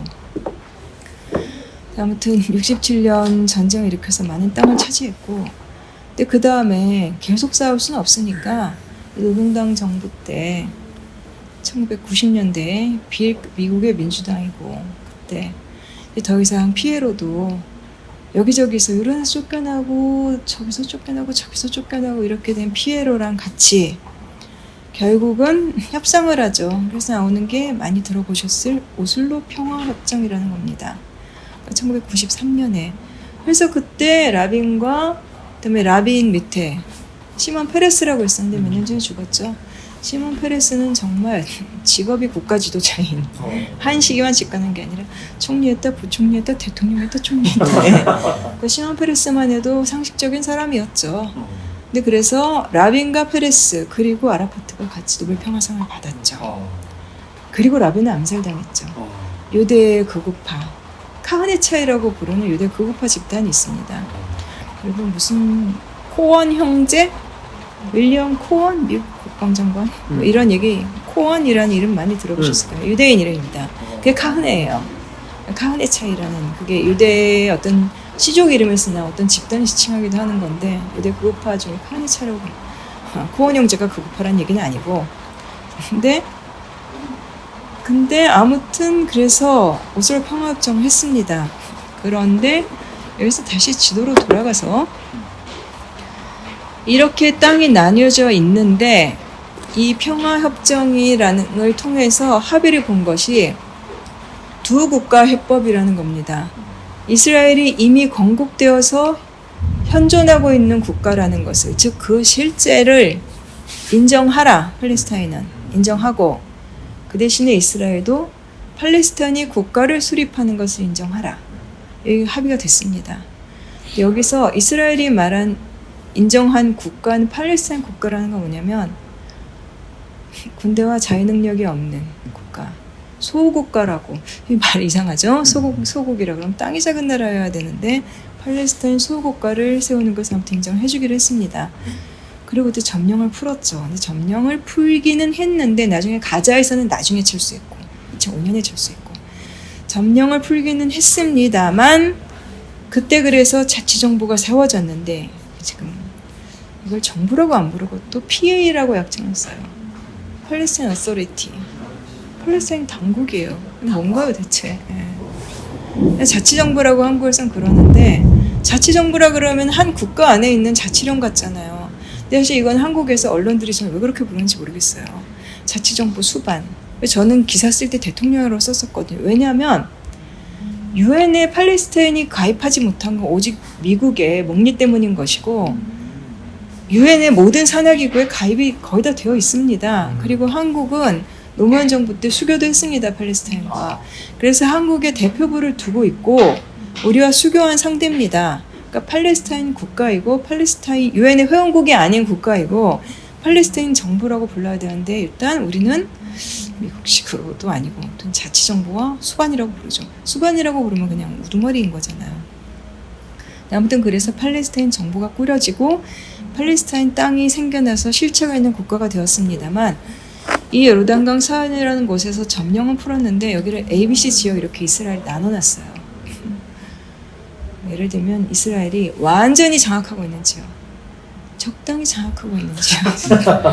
아무튼 67년 전쟁을 일으켜서 많은 땅을 차지했고, 근데 그 다음에 계속 싸울 수는 없으니까 노동당 정부 때 1990년대에 미국의 민주당이고, 그때 더 이상 피해로도 여기저기서 이런데서 쫓겨나고 저기서 쫓겨나고 저기서 쫓겨나고 이렇게 된 피에로랑 같이 결국은 협상을 하죠. 그래서 나오는 게 많이 들어보셨을 오슬로 평화협정이라는 겁니다. 1993년에. 그래서 그때 라빈과 그다음에 라빈 밑에 시몬 페레스라고 있었는데 몇 년 전에 죽었죠. 시몬 페레스는 정말 직업이 국가 지도자인, 한 시기만 집권한 게 아니라 총리했다, 부총리했다, 대통령했다, 총리했다. 그 시몬 페레스만 해도 상식적인 사람이었죠. 근데 그래서 라빈과 페레스 그리고 아라파트가 같이 노벨 평화상을 받았죠. 그리고 라빈은 암살당했죠. 유대 극우파 카흐네차이라고 부르는 유대 극우파 집단이 있습니다. 그리고 무슨 코원 형제, 윌리엄 코원 미국 국방장관 뭐 이런 얘기, 코원이라는 이름 많이 들어보셨을 거예요. 유대인 이름입니다. 그게 카흐네예요. 카흐네차이라는 그게 유대의 어떤 시족 이름을 쓰나 어떤 집단을 지칭하기도 하는 건데 유대 극우파 중에 카흐네차이라고 코원 형제가 극우파란 얘기는 아니고 근데 아무튼 그래서 오슬로 평화협정을 했습니다. 그런데 여기서 다시 지도로 돌아가서 이렇게 땅이 나뉘어져 있는데 이 평화협정이라는 걸 통해서 합의를 본 것이 두 국가 해법이라는 겁니다. 이스라엘이 이미 건국되어서 현존하고 있는 국가라는 것을, 즉 그 실제를 인정하라. 팔레스타인은 인정하고 그 대신에 이스라엘도 팔레스타인이 국가를 수립하는 것을 인정하라. 여기 합의가 됐습니다. 여기서 이스라엘이 말한 인정한 국가는 팔레스타인 국가라는 건 뭐냐면 군대와 자위 능력이 없는 국가, 소국가라고. 이 말 이상하죠? 소국이라 그러면 땅이 작은 나라여야 되는데 팔레스타인 소국가를 세우는 것을 아무튼 인정해 주기로 했습니다. 그리고 또 점령을 풀었죠. 근데 점령을 풀기는 했는데 나중에 가자에서는 나중에 철수했고 2005년에 철수했고 점령을 풀기는 했습니다만 그때 그래서 자치정부가 세워졌는데 지금 이걸 정부라고 안 부르고 또 PA라고 약칭을 써요. 팔레스타인 어서리티. 팔레스타인 당국이에요. 뭔가요 대체? 예. 자치정부라고 한국에선 그러는데 자치정부라 그러면 한 국가 안에 있는 자치령 같잖아요. 근데 사실 이건 한국에서 언론들이 저는 왜 그렇게 부르는지 모르겠어요. 자치정부 수반. 저는 기사 쓸 때 대통령으로 썼었거든요. 왜냐하면 유엔에 팔레스타인이 가입하지 못한 건 오직 미국의 목리 때문인 것이고 유엔의 모든 산하기구에 가입이 거의 다 되어 있습니다. 그리고 한국은 노무현 정부 때 수교도 했습니다. 팔레스타인과. 그래서 한국에 대표부를 두고 있고 우리와 수교한 상대입니다. 그러니까 팔레스타인 국가이고 팔레스타인 유엔의 회원국이 아닌 국가이고 팔레스타인 정부라고 불러야 되는데 일단 우리는 미국식으로도 아니고 자치정부와 수반이라고 부르죠. 수반이라고 부르면 그냥 우두머리인 거잖아요. 아무튼 그래서 팔레스타인 정부가 꾸려지고 팔레스타인 땅이 생겨나서 실체가 있는 국가가 되었습니다만 이 요르단강 사안이라는 곳에서 점령은 풀었는데 여기를 ABC 지역 이렇게 이스라엘이 나눠놨어요. 예를 들면 이스라엘이 완전히 장악하고 있는 지역, 적당히 장악하고 있는 지역,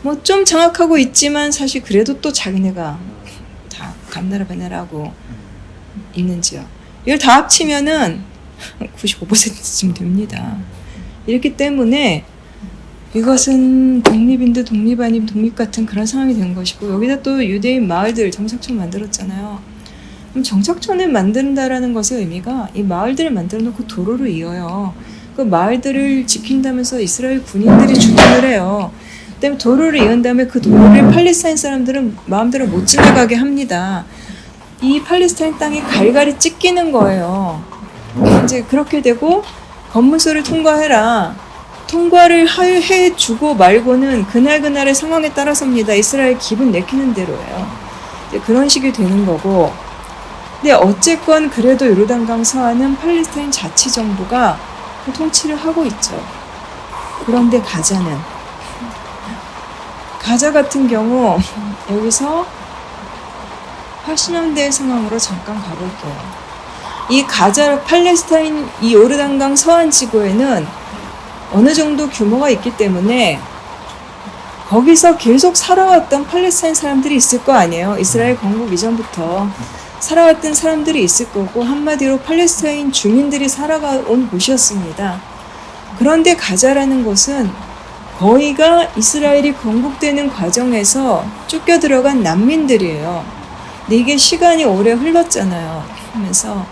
뭐 좀 장악하고 있지만 사실 그래도 또 자기네가 다 감나라 배나라하고 있는 지역, 이걸 다 합치면은 95%쯤 됩니다. 이렇기 때문에 이것은 독립인 듯 독립 아닌 독립 같은 그런 상황이 된 것이고 여기다 또 유대인 마을들 정착촌 만들었잖아요. 그럼 정착촌을 만든다라는 것의 의미가 이 마을들을 만들어 놓고 도로를 이어요. 그 마을들을 지킨다면서 이스라엘 군인들이 주둔을 해요. 그다음에 도로를 이은 다음에 그 도로를 팔레스타인 사람들은 마음대로 못 지나가게 합니다. 이 팔레스타인 땅이 갈갈이 찢기는 거예요. 이제 그렇게 되고 검문소를 통과해라. 통과를 해주고 말고는 그날그날의 상황에 따라서입니다. 이스라엘 기분 내키는 대로예요. 이제 그런 식이 되는 거고. 근데 어쨌건 그래도 요르단강 서안은 팔레스타인 자치정부가 통치를 하고 있죠. 그런데 가자 같은 경우 여기서 80년대 상황으로 잠깐 가볼게요. 이 가자 팔레스타인 이 요르단강 서안 지구에는 어느 정도 규모가 있기 때문에 거기서 계속 살아왔던 팔레스타인 사람들이 있을 거 아니에요. 이스라엘 건국 이전부터 살아왔던 사람들이 있을 거고 한마디로 팔레스타인 주민들이 살아온 곳이었습니다. 그런데 가자라는 곳은 거의가 이스라엘이 건국되는 과정에서 쫓겨 들어간 난민들이에요. 근데 이게 시간이 오래 흘렀잖아요. 하면서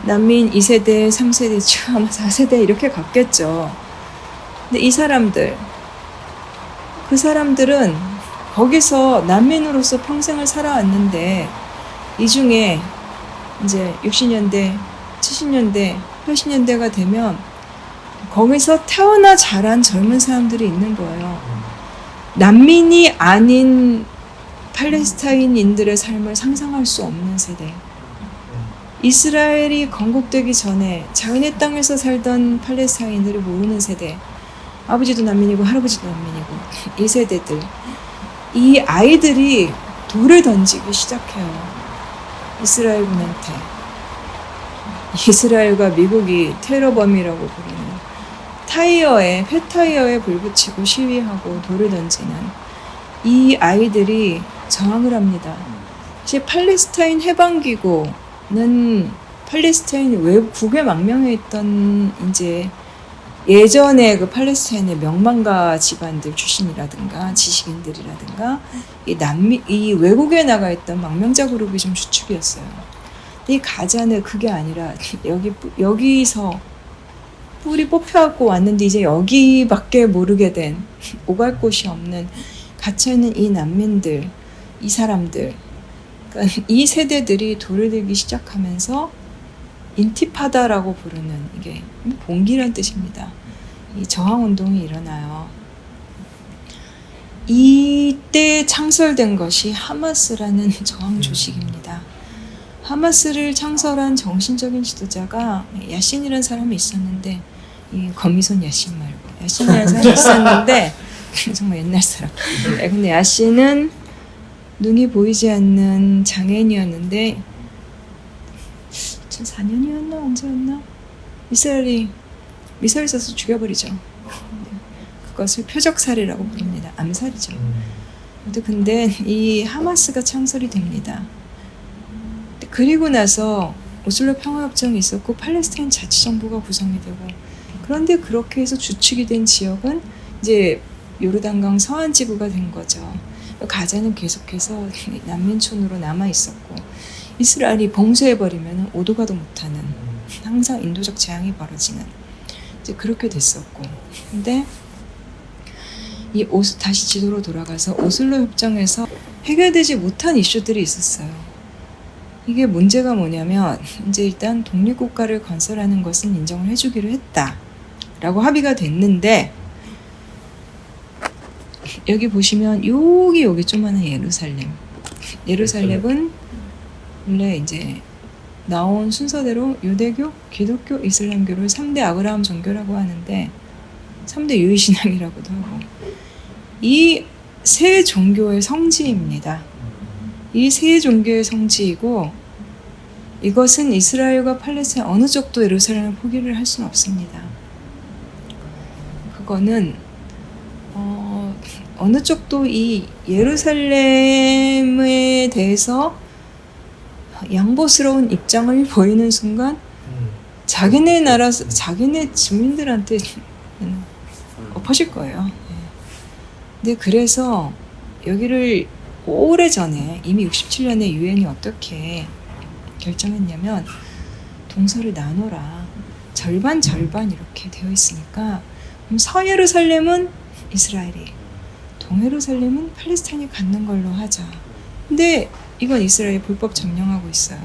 난민 2세대, 3세대, 아마 4세대 이렇게 갔겠죠. 근데 그 사람들은 거기서 난민으로서 평생을 살아왔는데 이 중에 이제 60년대, 70년대, 80년대가 되면 거기서 태어나 자란 젊은 사람들이 있는 거예요. 난민이 아닌 팔레스타인인들의 삶을 상상할 수 없는 세대. 이스라엘이 건국되기 전에 자기네 땅에서 살던 팔레스타인들을 모르는 세대. 아버지도 난민이고 할아버지도 난민이고 이 세대들. 이 아이들이 돌을 던지기 시작해요. 이스라엘군한테. 이스라엘과 미국이 테러범이라고 부르는 폐타이어에 불 붙이고 시위하고 돌을 던지는 이 아이들이 저항을 합니다. 사실 팔레스타인 해방기구는 팔레스타인 외국에 망명해 있던 이제 예전에 그 팔레스타인의 명망가 집안들 출신이라든가 지식인들이라든가 이 외국에 나가 있던 망명자 그룹이 좀 주축이었어요. 근데 이 가자는 그게 아니라 여기서 뿌리 뽑혀갖고 왔는데 이제 여기밖에 모르게 된 오갈 곳이 없는 갇혀있는 이 난민들, 이 사람들, 그러니까 이 세대들이 돌을 들기 시작하면서 인티파다라고 부르는 이게 봉기란 뜻입니다. 이 저항운동이 일어나요. 이때 창설된 것이 하마스라는 저항 조직입니다. 하마스를 창설한 정신적인 지도자가 야신이라는 사람이 있었는데 이 거미손 야신 말고 야신이라는 사람이 있었는데 정말 옛날 사람. 근데 야신은 눈이 보이지 않는 장애인이었는데 2004년이었나 언제였나 이스라엘이 미사일 쏴서 죽여버리죠. 그것을 표적살이라고 부릅니다. 암살이죠. 근데 이 하마스가 창설이 됩니다. 그리고 나서 오슬로 평화협정이 있었고 팔레스타인 자치정부가 구성이 되고 그런데 그렇게 해서 주축이 된 지역은 이제 요르단강 서안 지구가 된 거죠. 가자는 계속해서 난민촌으로 남아 있었고 이스라엘이 봉쇄해버리면 오도 가도 못하는 항상 인도적 재앙이 벌어지는 이제 그렇게 됐었고 근데 다시 지도로 돌아가서 오슬로 협정에서 해결되지 못한 이슈들이 있었어요. 이게 문제가 뭐냐면 이제 일단 독립국가를 건설하는 것은 인정을 해주기로 했다라고 합의가 됐는데 여기 보시면 여기 조그마한 예루살렘은 원래 이제 나온 순서대로 유대교, 기독교, 이슬람교를 3대 아브라함 종교라고 하는데 3대 유일신앙이라고도 하고 이 세 종교의 성지입니다. 이 세 종교의 성지이고 이것은 이스라엘과 팔레스타인 어느 쪽도 예루살렘을 포기를 할 수는 없습니다. 그거는 어느 쪽도 이 예루살렘에 대해서 양보스러운 입장을 보이는 순간 자기네 나라, 자기네 주민들한테 엎어질 거예요. 근데 그래서 여기를 오래전에 이미 67년에 유엔이 어떻게 결정했냐면 동서를 나눠라. 절반 이렇게 되어 있으니까 그럼 서예루살렘은 이스라엘이 동예루살렘은 팔레스타인이 갖는 걸로 하자. 근데 이건 이스라엘이 불법 점령하고 있어요.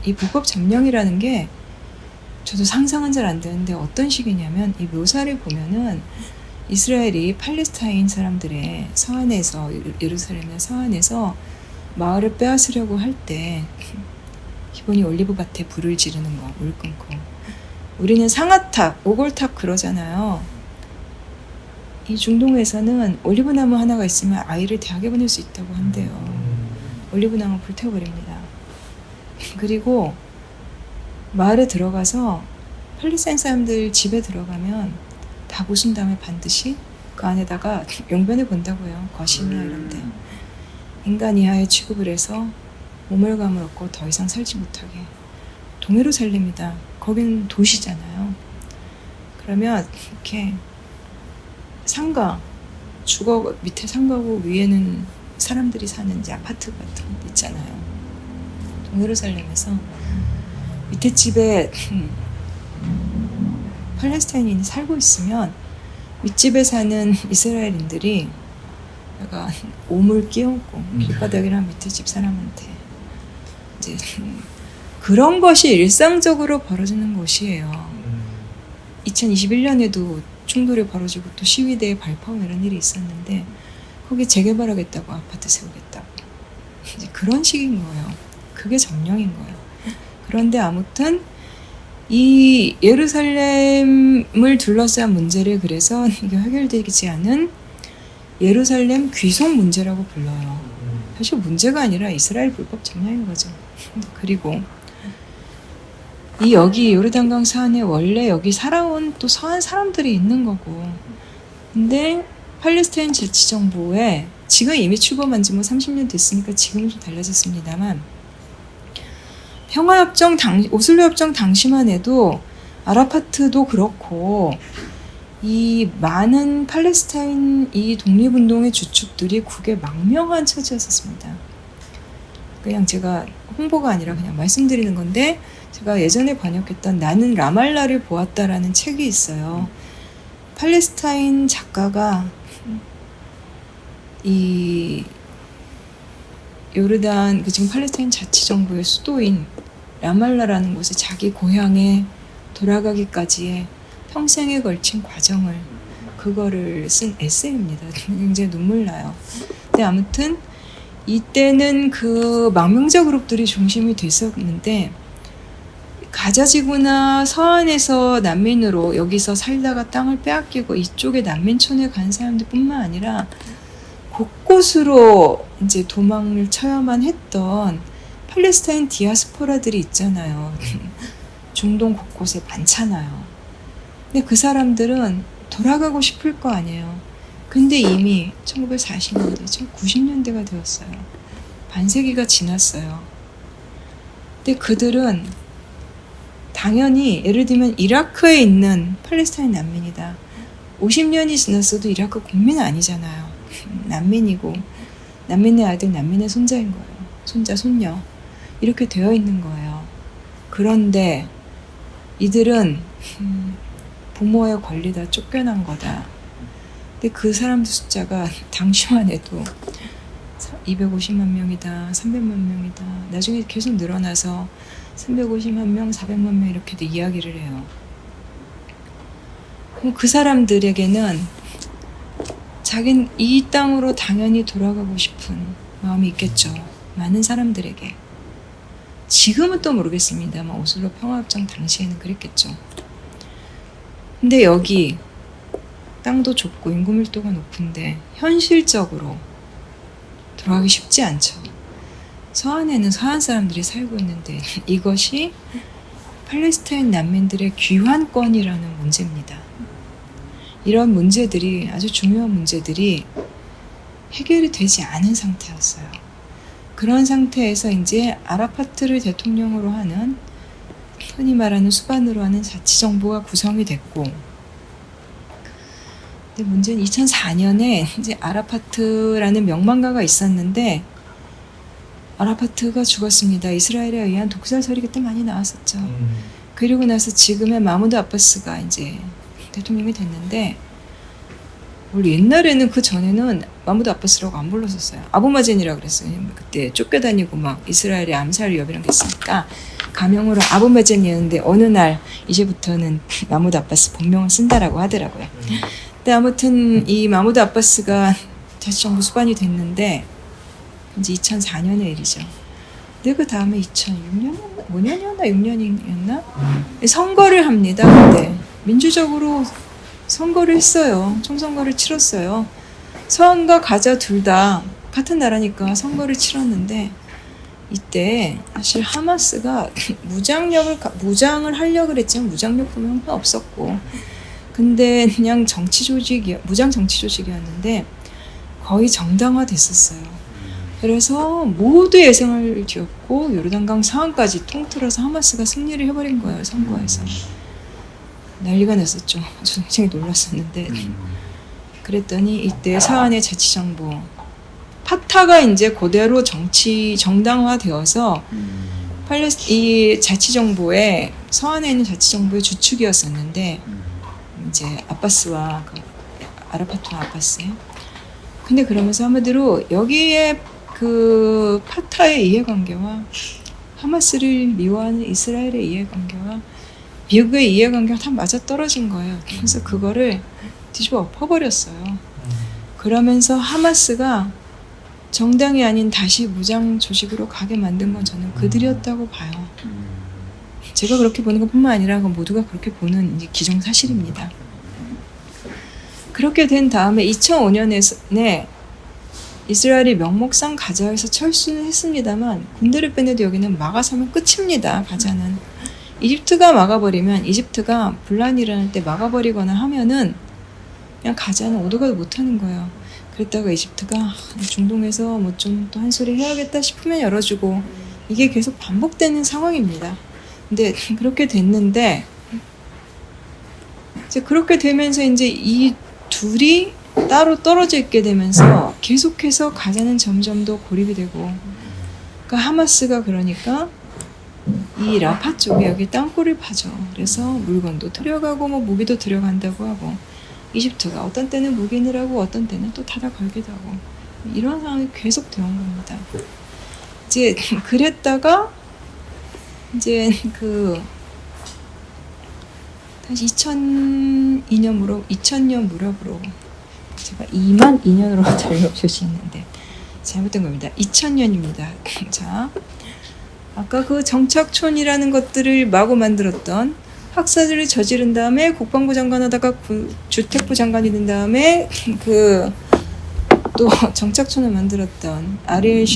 이 불법 점령이라는 게 저도 상상은 잘 안 되는데 어떤 식이냐면 이 묘사를 보면은 이스라엘이 팔레스타인 사람들의 서안에서 예루살렘의 서안에서 마을을 빼앗으려고 할 때 기본이 올리브밭에 불을 지르는 거, 물 끊고 우리는 상아탑, 오골탑 그러잖아요. 이 중동에서는 올리브나무 하나가 있으면 아이를 대학에 보낼 수 있다고 한대요. 올리브나무 불태워버립니다. 그리고 마을에 들어가서 팔레스타인 사람들 집에 들어가면 다 부순 다음에 반드시 그 안에다가 용변을 본다고요. 거실이나 이런 데. 인간 이하의 취급을 해서 모멸감을 얻고 더 이상 살지 못하게. 동예루살렘이다. 거기는 도시잖아요. 그러면 이렇게 상가, 주거 밑에 상가고 위에는 사람들이 사는 이제 아파트 같은 데 있잖아요. 동예루살렘에서 밑에 집에 팔레스타인인이 살고 있으면 윗집에 사는 이스라엘인들이 약간 오물 끼얹고 길바닥이랑 밑에 집 사람한테 이제 그런 것이 일상적으로 벌어지는 곳이에요. 2021년에도 충돌이 벌어지고 또 시위대에 발파하고 이런 일이 있었는데 거기 재개발하겠다고 아파트 세우겠다고 이제 그런 식인 거예요. 그게 정령인 거예요. 그런데 아무튼 이 예루살렘을 둘러싼 문제를 그래서 이게 해결되지 않은 예루살렘 귀속 문제라고 불러요. 사실 문제가 아니라 이스라엘 불법 점령인 거죠. 그리고 이 여기 요르단강 서안에 원래 여기 살아온 또 서한 사람들이 있는 거고, 근데 팔레스타인 자치정부에 지금 이미 출범한 지 뭐 30년 됐으니까 지금은 좀 달라졌습니다만 오슬로 협정 당시만 해도 아라파트도 그렇고 이 많은 팔레스타인 이 독립운동의 주축들이 국의 망명한 처지였었습니다. 그냥 제가 홍보가 아니라 그냥 말씀드리는 건데 제가 예전에 번역했던 나는 라말라를 보았다라는 책이 있어요. 팔레스타인 작가가 이 요르단 지금 팔레스타인 자치정부의 수도인 라말라라는 곳에 자기 고향에 돌아가기까지의 평생에 걸친 과정을 그거를 쓴 에세이입니다. 굉장히 눈물 나요. 근데 아무튼 이때는 그 망명자 그룹들이 중심이 됐었는데 가자지구나 서안에서 난민으로 여기서 살다가 땅을 빼앗기고 이쪽에 난민촌에 간 사람들뿐만 아니라 곳곳으로 이제 도망을 쳐야만 했던 팔레스타인 디아스포라들이 있잖아요. 중동 곳곳에 많잖아요. 근데 그 사람들은 돌아가고 싶을 거 아니에요. 근데 이미 1940년대, 1990년대가 되었어요. 반세기가 지났어요. 근데 그들은 당연히 예를 들면 이라크에 있는 팔레스타인 난민이다. 50년이 지났어도 이라크 국민은 아니잖아요. 난민이고 난민의 아들, 난민의 손자인 거예요. 손자, 손녀. 이렇게 되어 있는 거예요. 그런데 이들은 부모의 권리 다 쫓겨난 거다. 근데 그 사람들 숫자가 당시만 해도 250만 명이다, 300만 명이다. 나중에 계속 늘어나서 350만 명, 400만 명 이렇게도 이야기를 해요. 그럼 그 사람들에게는 자긴 이 땅으로 당연히 돌아가고 싶은 마음이 있겠죠. 많은 사람들에게. 지금은 또 모르겠습니다만 오슬로 평화협정 당시에는 그랬겠죠. 근데 여기 땅도 좁고 인구 밀도가 높은데 현실적으로 돌아가기 쉽지 않죠. 서안에는 서안 사람들이 살고 있는데 이것이 팔레스타인 난민들의 귀환권이라는 문제입니다. 이런 문제들이 아주 중요한 문제들이 해결이 되지 않은 상태였어요. 그런 상태에서 이제 아라파트를 대통령으로 하는 흔히 말하는 수반으로 하는 자치정부가 구성이 됐고, 근데 문제는 2004년에 이제 아라파트라는 명망가가 있었는데 아라파트가 죽었습니다. 이스라엘에 의한 독살설이 그때 많이 나왔었죠. 그리고 나서 지금의 마무드 아바스가 이제 대통령이 됐는데 원래 옛날에는 그 전에는 마무드 아바스라고 안 불렀었어요. 아부마젠이라고 그랬어요. 그때 쫓겨다니고 막 이스라엘의 암살 위협 이런 게 있으니까 가명으로 아부마젠이었는데 어느 날 이제부터는 마무드 아바스 본명을 쓴다라고 하더라고요. 근데 아무튼 이 마무드 아바스가 자치정부 수반이 됐는데 이제 2004년의 일이죠. 근데 그 다음에 2006년 5년이었나 6년이었나 선거를 합니다. 그때 민주적으로 선거를 했어요. 총선거를 치렀어요. 서한과 가자 둘 다 같은 나라니까 선거를 치렀는데 이때 사실 하마스가 무장을 하려고 그랬지만 무장력 보면 형편없었고 근데 그냥 무장 정치 조직이었는데 거의 정당화됐었어요. 그래서 모두 예상을 뒤엎고 요르단강 상황까지 통틀어서 하마스가 승리를 해버린 거예요. 선거에서. 난리가 났었죠. 저는 굉장히 놀랐었는데 그랬더니 이때 사안의 자치정부 파타가 이제 그대로 정당화되어서 이 자치정부의 서안에 있는 자치정부의 주축이었었는데 이제 아바스와 아라파트와 아바스. 근데 그러면서 한마디로 여기에 그 파타의 이해관계와 하마스를 미워하는 이스라엘의 이해관계와 미국의 이해관계가 다 맞아 떨어진 거예요. 그래서 그거를 뒤집어 엎어버렸어요. 그러면서 하마스가 정당이 아닌 다시 무장 조직으로 가게 만든 건 저는 그들이었다고 봐요. 제가 그렇게 보는 것뿐만 아니라 모두가 그렇게 보는 이제 기정사실입니다. 그렇게 된 다음에 2005년에 이스라엘이 명목상 가자에서 철수는 했습니다만 군대를 빼내도 여기는 막아서면 끝입니다. 가자는. 이집트가 막아버리면 이집트가 분란이 일어날 때 막아버리거나 하면은 그냥 가자는 오도 가도 못하는 거예요. 그랬다가 이집트가 중동에서 뭐 좀 또 한 소리 해야겠다 싶으면 열어주고 이게 계속 반복되는 상황입니다. 근데 그렇게 됐는데 이제 그렇게 되면서 이제 이 둘이 따로 떨어져 있게 되면서 계속해서 가자는 점점 더 고립이 되고 그러니까 하마스가 그러니까 이 라파 쪽에 여기 땅굴을 파죠. 그래서 물건도 들여가고 뭐 무기도 들여간다고 하고 이집트가 어떤 때는 무기를 하고 어떤 때는 또 닫아 걸기도 하고 이런 상황이 계속 되어온 겁니다. 이제 그랬다가 이제 다시 2000년 무렵으로 제가 2년으로 달려주시는데 잘못된 겁니다. 2000년입니다. 자, 아까 그 정착촌이라는 것들을 마구 만들었던 학살을 저지른 다음에 국방부 장관 하다가 주택부 장관이 된 다음에 또 정착촌을 만들었던 아리엘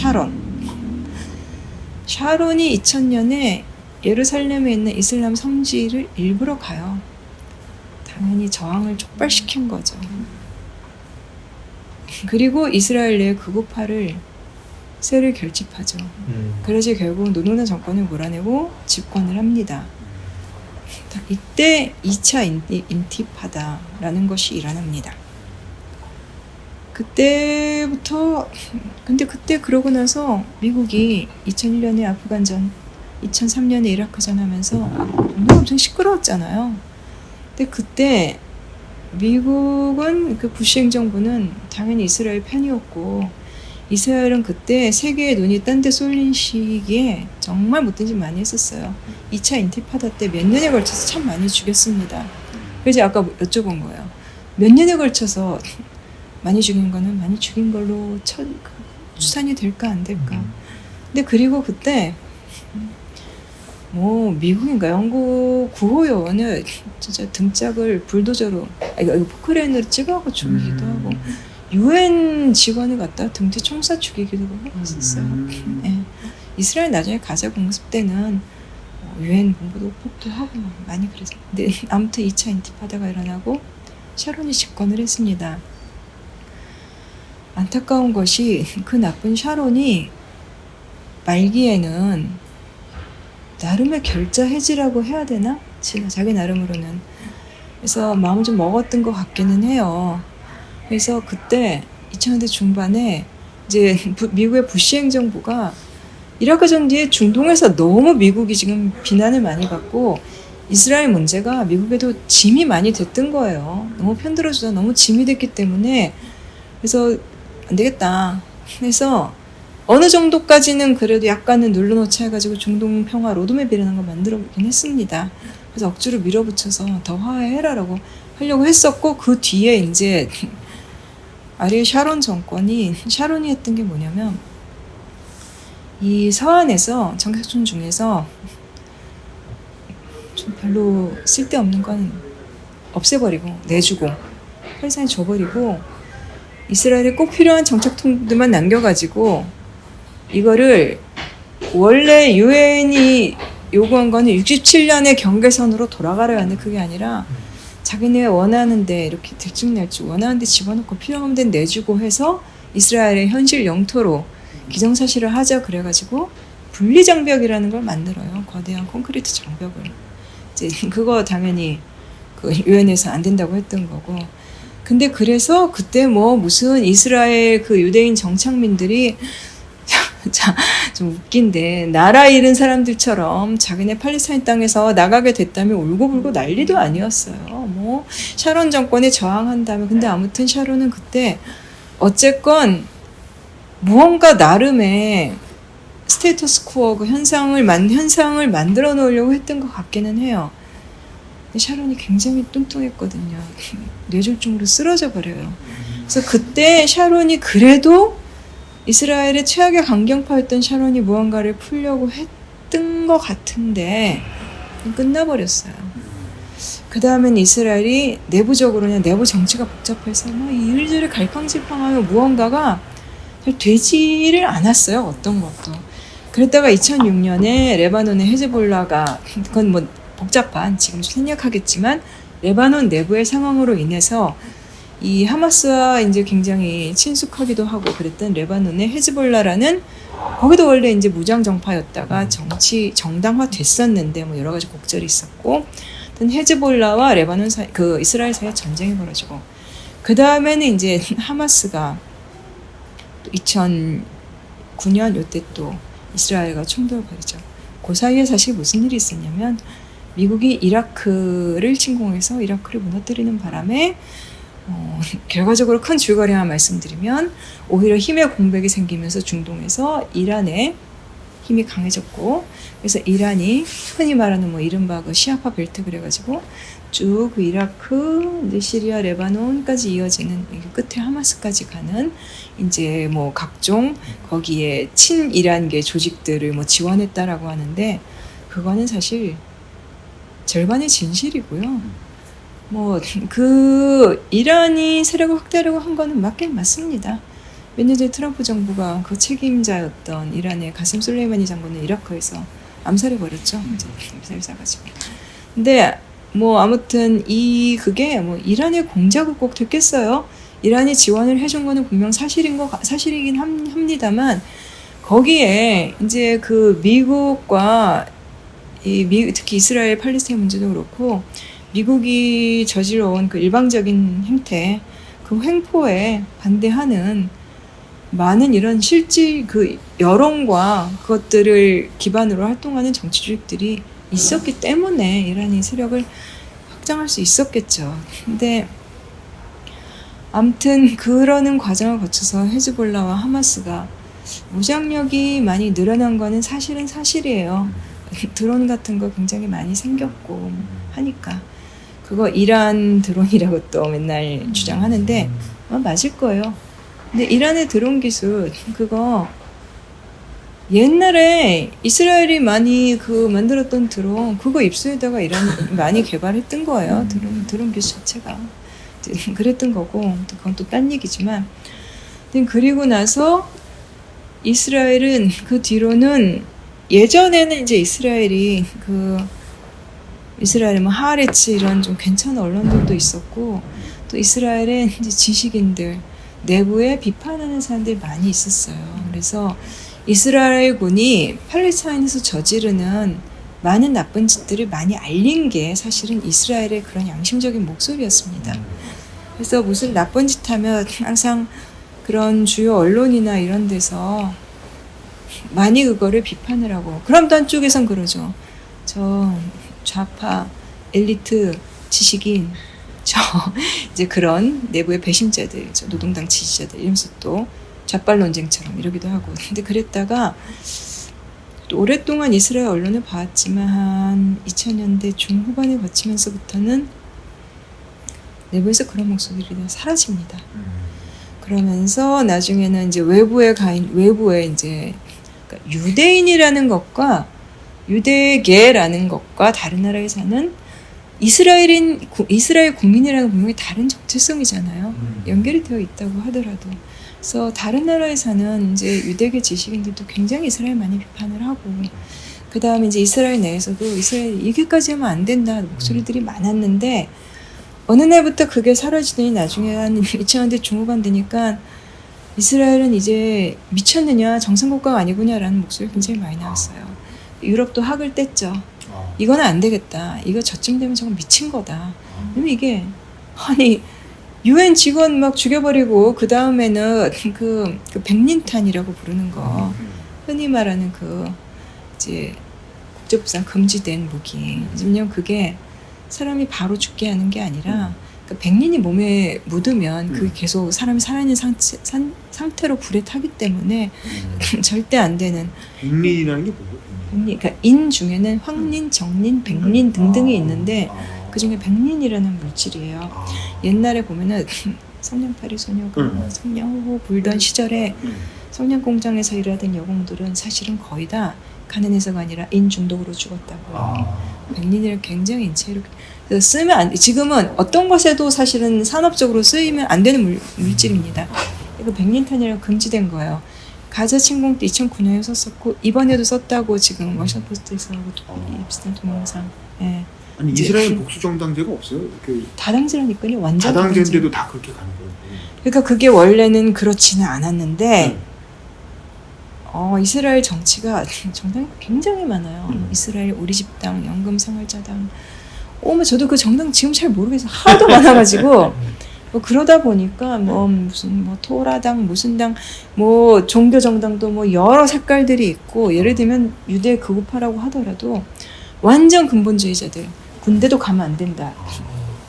샤론이 2000년에 예루살렘에 있는 이슬람 성지를 일부러 가요. 당연히 저항을 촉발시킨 거죠. 그리고 이스라엘 내 극우파를 쇠를 결집하죠. 그래서 결국 노동당 정권을 몰아내고 집권을 합니다. 이때 2차 인티파다라는 것이 일어납니다. 그때부터 근데 그때 그러고 나서 미국이 2001년에 아프간전 2003년에 이라크전 하면서 엄청 시끄러웠잖아요. 근데 그때 미국은 그 부시 행정부는 당연히 이스라엘 편이었고 이스라엘은 그때 세계의 눈이 딴 데 쏠린 시기에 정말 못된 짓 많이 했었어요. 2차 인티파다 때 몇 년에 걸쳐서 참 많이 죽였습니다. 그래서 아까 여쭤본 거예요. 몇 년에 걸쳐서 많이 죽인 거는 많이 죽인 걸로 추산이 될까 안 될까. 근데 그리고 그때 뭐 미국인가 영국 구호요원을 진짜 등짝을 불도저로 이거 포크레인으로 찍어갖고 죽이기도 하고 UN 직원을 갖다 등뒤 총사 죽이기도 했었어요. 네. 이스라엘 나중에 가자 공습 때는 UN 본부도 폭도하고 많이 그랬어요. 근데 아무튼 2차 인티파다가 일어나고 샤론이 집권을 했습니다. 안타까운 것이 그 나쁜 샤론이 말기에는 나름의 결자 해지라고 해야 되나? 자기 나름으로는. 그래서 마음을 좀 먹었던 것 같기는 해요. 그래서 그때 2000년대 중반에 이제 미국의 부시 행정부가 이라크 전 뒤에 중동에서 너무 미국이 지금 비난을 많이 받고 이스라엘 문제가 미국에도 짐이 많이 됐던 거예요. 너무 편들어주다 너무 짐이 됐기 때문에 그래서 안 되겠다. 그래서 어느 정도까지는 그래도 약간은 눌러놓자 해가지고 중동 평화 로드맵이라는 걸 만들어보긴 했습니다. 그래서 억지로 밀어붙여서 더 화해해라라고 하려고 했었고 그 뒤에 이제 아리엘 샤론이 했던 게 뭐냐면 이 서안에서 정착촌 중에서 좀 별로 쓸데없는 건 없애버리고 내주고 팔레스타인 줘버리고 이스라엘에 꼭 필요한 정착통들만 남겨가지고 이거를 원래 유엔이 요구한 거는 67년의 경계선으로 돌아가려 하는데 그게 아니라 자기네 원하는데 이렇게 들쭉날쭉 원하는데 집어넣고 필요한 데 내주고 해서 이스라엘의 현실 영토로 기정사실을 하자 그래가지고 분리장벽이라는 걸 만들어요. 거대한 콘크리트 장벽을. 이제 그거 당연히 그 유엔에서 안 된다고 했던 거고. 근데 그래서 그때 뭐 무슨 이스라엘 그 유대인 정착민들이 좀 웃긴데 나라 잃은 사람들처럼 자기네 팔레스타인 땅에서 나가게 됐다면 울고불고 난리도 아니었어요. 뭐 샤론 정권에 저항한다면 근데 아무튼 샤론은 그때 어쨌건 무언가 나름의 스테이터스 쿠어 그 현상을 만들어 놓으려고 했던 것 같기는 해요. 근데 샤론이 굉장히 뚱뚱했거든요. 뇌졸중으로 쓰러져 버려요. 그래서 그때 샤론이 그래도 이스라엘의 최악의 강경파였던 샤론이 무언가를 풀려고 했던 것 같은데 끝나버렸어요. 그 다음엔 이스라엘이 내부적으로 그냥 내부 정치가 복잡해서 막 이리저리 갈팡질팡하면 무언가가 잘 되지를 않았어요. 어떤 것도. 그랬다가 2006년에 레바논의 헤즈볼라가 그건 뭐 복잡한 지금 생략하겠지만 레바논 내부의 상황으로 인해서 이 하마스와 이제 굉장히 친숙하기도 하고 그랬던 레바논의 헤즈볼라라는 거기도 원래 이제 무장 정파였다가 정당화 됐었는데 뭐 여러 가지 곡절이 있었고 헤즈볼라와 레바논 사이 그 이스라엘 사이에 전쟁이 벌어지고 그 다음에는 이제 하마스가 2009년 요때 또 이스라엘과 충돌을 벌이죠. 그 사이에 사실 무슨 일이 있었냐면 미국이 이라크를 침공해서 이라크를 무너뜨리는 바람에 결과적으로 큰 줄거리 하나 말씀드리면 오히려 힘의 공백이 생기면서 중동에서 이란의 힘이 강해졌고 그래서 이란이 흔히 말하는 뭐 이른바 그 시아파 벨트 그래가지고 쭉 그 이라크, 이제 시리아, 레바논까지 이어지는 끝에 하마스까지 가는 이제 뭐 각종 거기에 친이란계 조직들을 뭐 지원했다라고 하는데 그거는 사실 절반의 진실이고요. 뭐 그 이란이 세력을 확대하려고 한 거는 맞긴 맞습니다. 몇 년 전에 트럼프 정부가 그 책임자였던 이란의 가슴 솔레이마니 장군을 이라크에서 암살해버렸죠. 이제 미사일 쏴가지고. 근데 뭐 아무튼 그게 뭐 이란의 공작을 꼭 됐겠어요. 이란이 지원을 해준 거는 분명 사실이긴 합니다만 거기에 이제 그 미국과 특히 이스라엘 팔레스타인 문제도 그렇고 미국이 저질러온 그 일방적인 행태, 그 횡포에 반대하는 많은 이런 실질 그 여론과 그것들을 기반으로 활동하는 정치 조직들이 있었기 때문에 이란이 세력을 확장할 수 있었겠죠. 근데 아무튼 그러는 과정을 거쳐서 헤즈볼라와 하마스가 무장력이 많이 늘어난 거는 사실은 사실이에요. 드론 같은 거 굉장히 많이 생겼고 하니까 그거 이란 드론이라고 또 맨날 주장하는데 맞을 거예요. 근데 이란의 드론 기술 그거 옛날에 이스라엘이 많이 만들었던 드론 그거 입수에다가 이란이 많이 개발했던 거예요. 드론 기술 자체가 그랬던 거고 그건 또 딴 얘기지만 그리고 나서 이스라엘은 그 뒤로는 예전에는 이제 이스라엘이 이스라엘에 뭐 하아레츠 이런 좀 괜찮은 언론들도 있었고 또 이스라엘에 이제 지식인들 내부에 비판하는 사람들이 많이 있었어요. 그래서 이스라엘군이 팔레스타인에서 저지르는 많은 나쁜 짓들을 많이 알린 게 사실은 이스라엘의 그런 양심적인 목소리였습니다. 그래서 무슨 나쁜 짓 하면 항상 그런 주요 언론이나 이런 데서 많이 그거를 비판을 하고 그럼 또 한쪽에선 그러죠. 저 좌파 엘리트 지식인 이제 그런 내부의 배신자들 노동당 지지자들 이러면서 또 좌빨 논쟁처럼 이러기도 하고 근데 그랬다가 또 오랫동안 이스라엘 언론을 봐왔지만 한 2000년대 중후반에 거치면서부터는 내부에서 그런 목소리들이 사라집니다. 그러면서 나중에는 이제 외부에 이제 그러니까 유대인이라는 것과 유대계라는 것과 다른 나라에 사는 이스라엘 국민이라는 분명히 다른 정체성이잖아요. 연결이 되어 있다고 하더라도. 그래서 다른 나라에 사는 이제 유대계 지식인들도 굉장히 이스라엘 많이 비판을 하고, 그 다음에 이제 이스라엘 내에서도 이스라엘 이게까지 하면 안 된다 목소리들이 많았는데, 어느 날부터 그게 사라지더니 나중에 한 2000년대 중후반 되니까 이스라엘은 이제 미쳤느냐, 정상국가가 아니구냐라는 목소리가 굉장히 많이 나왔어요. 유럽도 학을 뗐죠. 이거는 안 되겠다. 이거 저쯤 되면 저건 미친 거다. 왜냐면 이게 아니 UN 직원 막 죽여버리고 그 다음에는 그 백린탄이라고 부르는 거, 흔히 말하는 그 이제 국제법상 금지된 무기. 왜냐면 그게 사람이 바로 죽게 하는 게 아니라 그 백린이 몸에 묻으면 그게 계속 사람이 살아있는 상태로 불에 타기 때문에 절대 안 되는. 백린이라는 게 뭐예요? 그러니까 인 중에는 황린, 정린, 백린 등등이 있는데 그 중에 백린이라는 물질이에요. 옛날에 보면은 성냥팔이 소녀가 성냥호 불던 시절에 성냥 공장에서 일하던 여공들은 사실은 거의 다 가난해서가 아니라 인 중독으로 죽었다고요. 백린이를 굉장히 인체로 쓰면 안 돼. 지금은 어떤 것에도 사실은 산업적으로 쓰이면 안 되는 물질입니다. 이거 백린탄이라고 금지된 거예요. 가자 침공 때 2009년에 썼었고 이번에도 썼다고 지금 워싱턴 포스트에서 비슷한 동영상. 예. 아니 이스라엘 복수정당제가 없어요? 그 다당제라니까요. 완전 다당제인데도 다 그렇게 가는 거예요. 그러니까 그게 원래는 그렇지는 않았는데 이스라엘 정치가 정당이 굉장히 많아요. 이스라엘 우리 집당, 연금 생활자당. 저도 그 정당 지금 잘 모르겠어요. 하도 많아가지고. 그러다 보니까 무슨 토라당, 무슨 당, 종교 정당도 여러 색깔들이 있고, 예를 들면 유대 극우파라고 하더라도 완전 근본주의자들, 군대도 가면 안 된다.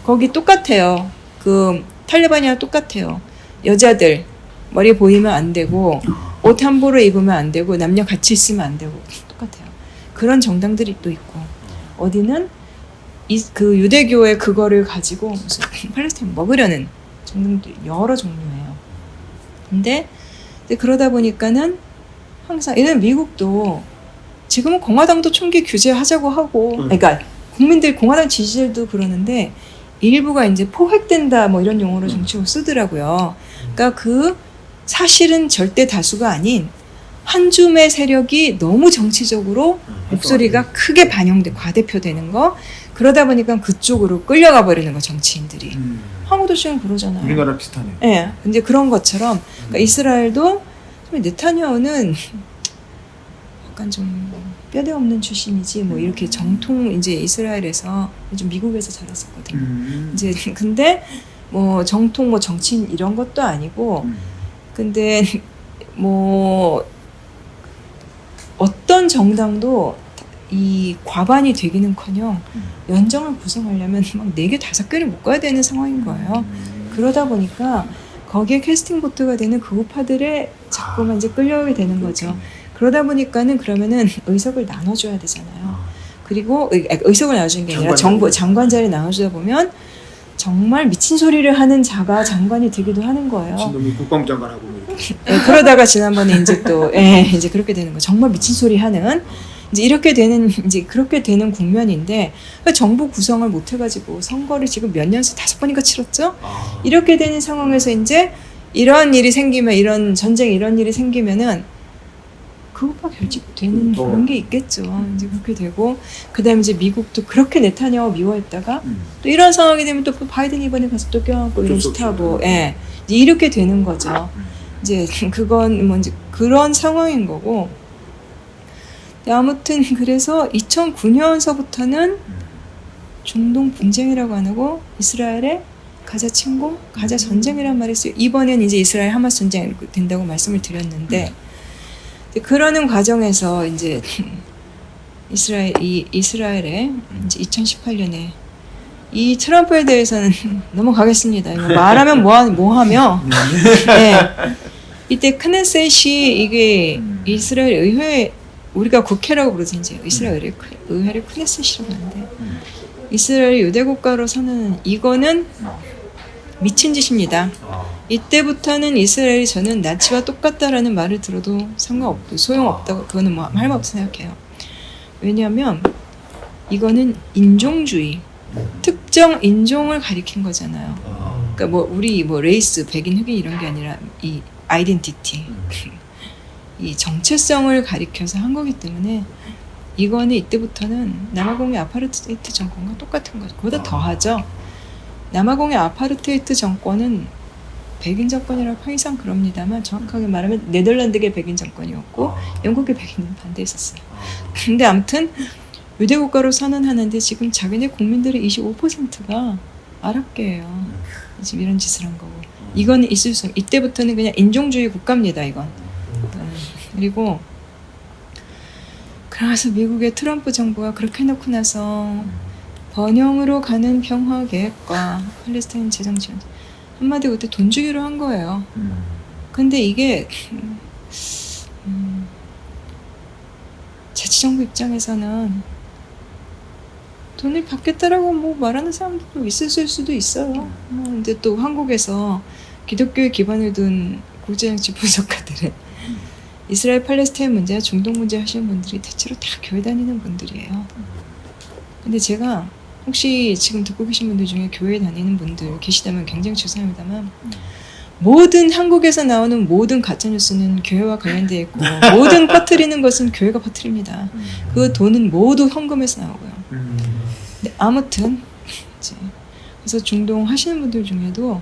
거기 똑같아요. 그 탈레반이랑 똑같아요. 여자들 머리 보이면 안 되고, 옷 함부로 입으면 안 되고, 남녀 같이 있으면 안 되고, 똑같아요. 그런 정당들이 또 있고, 어디는 그 유대교의 그거를 가지고 무슨 팔레스타인 먹으려는 정당들이 여러 종류예요. 근데 그러다 보니까는 항상 예를 미국도 지금은 공화당도 총기 규제하자고 하고, 그러니까 국민들 공화당 지지자들도 그러는데 일부가 이제 포획된다 이런 용어로 정치적으로 쓰더라고요. 그러니까 그 사실은 절대 다수가 아닌 한 줌의 세력이 너무 정치적으로 목소리가 크게 과대표되는 거. 그러다 보니까 그쪽으로 끌려가 버리는 거, 정치인들이. 한국도 지금 그러잖아요. 우리나라 비슷하네요. 네, 근데 그런 것처럼 그러니까 이스라엘도 네타냐후는 약간 좀 뼈대 없는 출신이지 이렇게 정통 이제 이스라엘에서 좀 미국에서 자랐었거든요. 이제 근데 정통 정치인 이런 것도 아니고 근데 어떤 정당도 이 과반이 되기는커녕 연정을 구성하려면 막 4개, 5개를 묶어야 되는 상황인 거예요. 그러다 보니까 거기에 캐스팅 보트가 되는 극우파들의 자꾸만 이제 끌려오게 되는 거죠. 그러다 보니까는 그러면은 의석을 나눠줘야 되잖아요. 그리고 의석을 나눠주는 게 아니라 장관 자리를 나눠주다 보면 정말 미친 소리를 하는 자가 장관이 되기도 하는 거예요. 미친놈이 국방부 장관하고 이렇게. 그러다가 지난번에 이제 또 이제 그렇게 되는 거. 정말 미친 소리 하는 이제 그렇게 되는 국면인데 정부 구성을 못 해가지고 선거를 지금 몇 년씩 5번인가 치렀죠. 이렇게 되는 상황에서 이제 이런 일이 생기면 이런 전쟁 이런 일이 생기면은 그것과 결집되는 그런 게 있겠죠. 이제 그렇게 되고 그다음에 이제 미국도 그렇게 네타냐후 미워했다가 또 이런 상황이 되면 또 바이든 이번에 가서 또 껴안고 이런 짓 하고 이제 이렇게 되는 거죠. 이제 그건 이제 그런 상황인 거고. 아무튼 그래서 2009년서부터는 중동 분쟁이라고 안 하고 이스라엘의 가자 침공, 가자 전쟁이란 말이 있어요. 이번엔 이제 이스라엘 하마스 전쟁이 된다고 말씀을 드렸는데 그러는 과정에서 이제 이스라엘에 이제 2018년에 이 트럼프에 대해서는 넘어가겠습니다. 이거 말하면 뭐하며 이때 크네셋이 이게 이스라엘 의회 우리가 국회라고 부르지 이제 이스라엘 의회를 크네셋이라고 하는데 이스라엘 유대 국가로 선언은 이거는 미친 짓입니다. 이때부터는 이스라엘이 저는 나치와 똑같다라는 말을 들어도 상관없고 소용없다고 그거는 할 말 없다고 생각해요. 왜냐하면 이거는 인종주의, 특정 인종을 가리킨 거잖아요. 그러니까 뭐 우리 뭐 레이스, 백인, 흑인 이런 게 아니라 이 아이덴티티, 이 정체성을 가리켜서 한 거기 때문에 이거는 이때부터는 남아공의 아파르테이트 정권과 똑같은 거죠. 그보다 더하죠. 남아공의 아파르테이트 정권은 백인 정권이라고 항상 그럽니다만 정확하게 말하면 네덜란드계 백인 정권이었고 영국의 백인은 반대했었어요. 근데 아무튼 유대 국가로 선언하는데 지금 자기네 국민들의 25%가 아랍계예요. 지금 이런 짓을 한 거고. 이건 있을 수 없어요. 이때부터는 그냥 인종주의 국가입니다. 이건. 그리고 그래서 미국의 트럼프 정부가 그렇게 해놓고 나서 번영으로 가는 평화 계획과 팔레스타인 재정 지원 한마디로 그때 돈 주기로 한 거예요. 근데 이게 자치정부 입장에서는 돈을 받겠다라고 뭐 말하는 사람들도 있을 수도 있어요. 근데 또 한국에서 기독교에 기반을 둔 국제정치 분석가들은 이스라엘 팔레스타인 문제와 중동 문제 하시는 분들이 대체로 다 교회 다니는 분들이에요. 근데 제가 혹시 지금 듣고 계신 분들 중에 교회 다니는 분들 계시다면 굉장히 죄송합니다만 모든 한국에서 나오는 모든 가짜뉴스는 교회와 관련되어 있고 모든 퍼뜨리는 것은 교회가 퍼뜨립니다. 그 돈은 모두 헌금에서 나오고요. 근데 아무튼 이제 그래서 중동 하시는 분들 중에도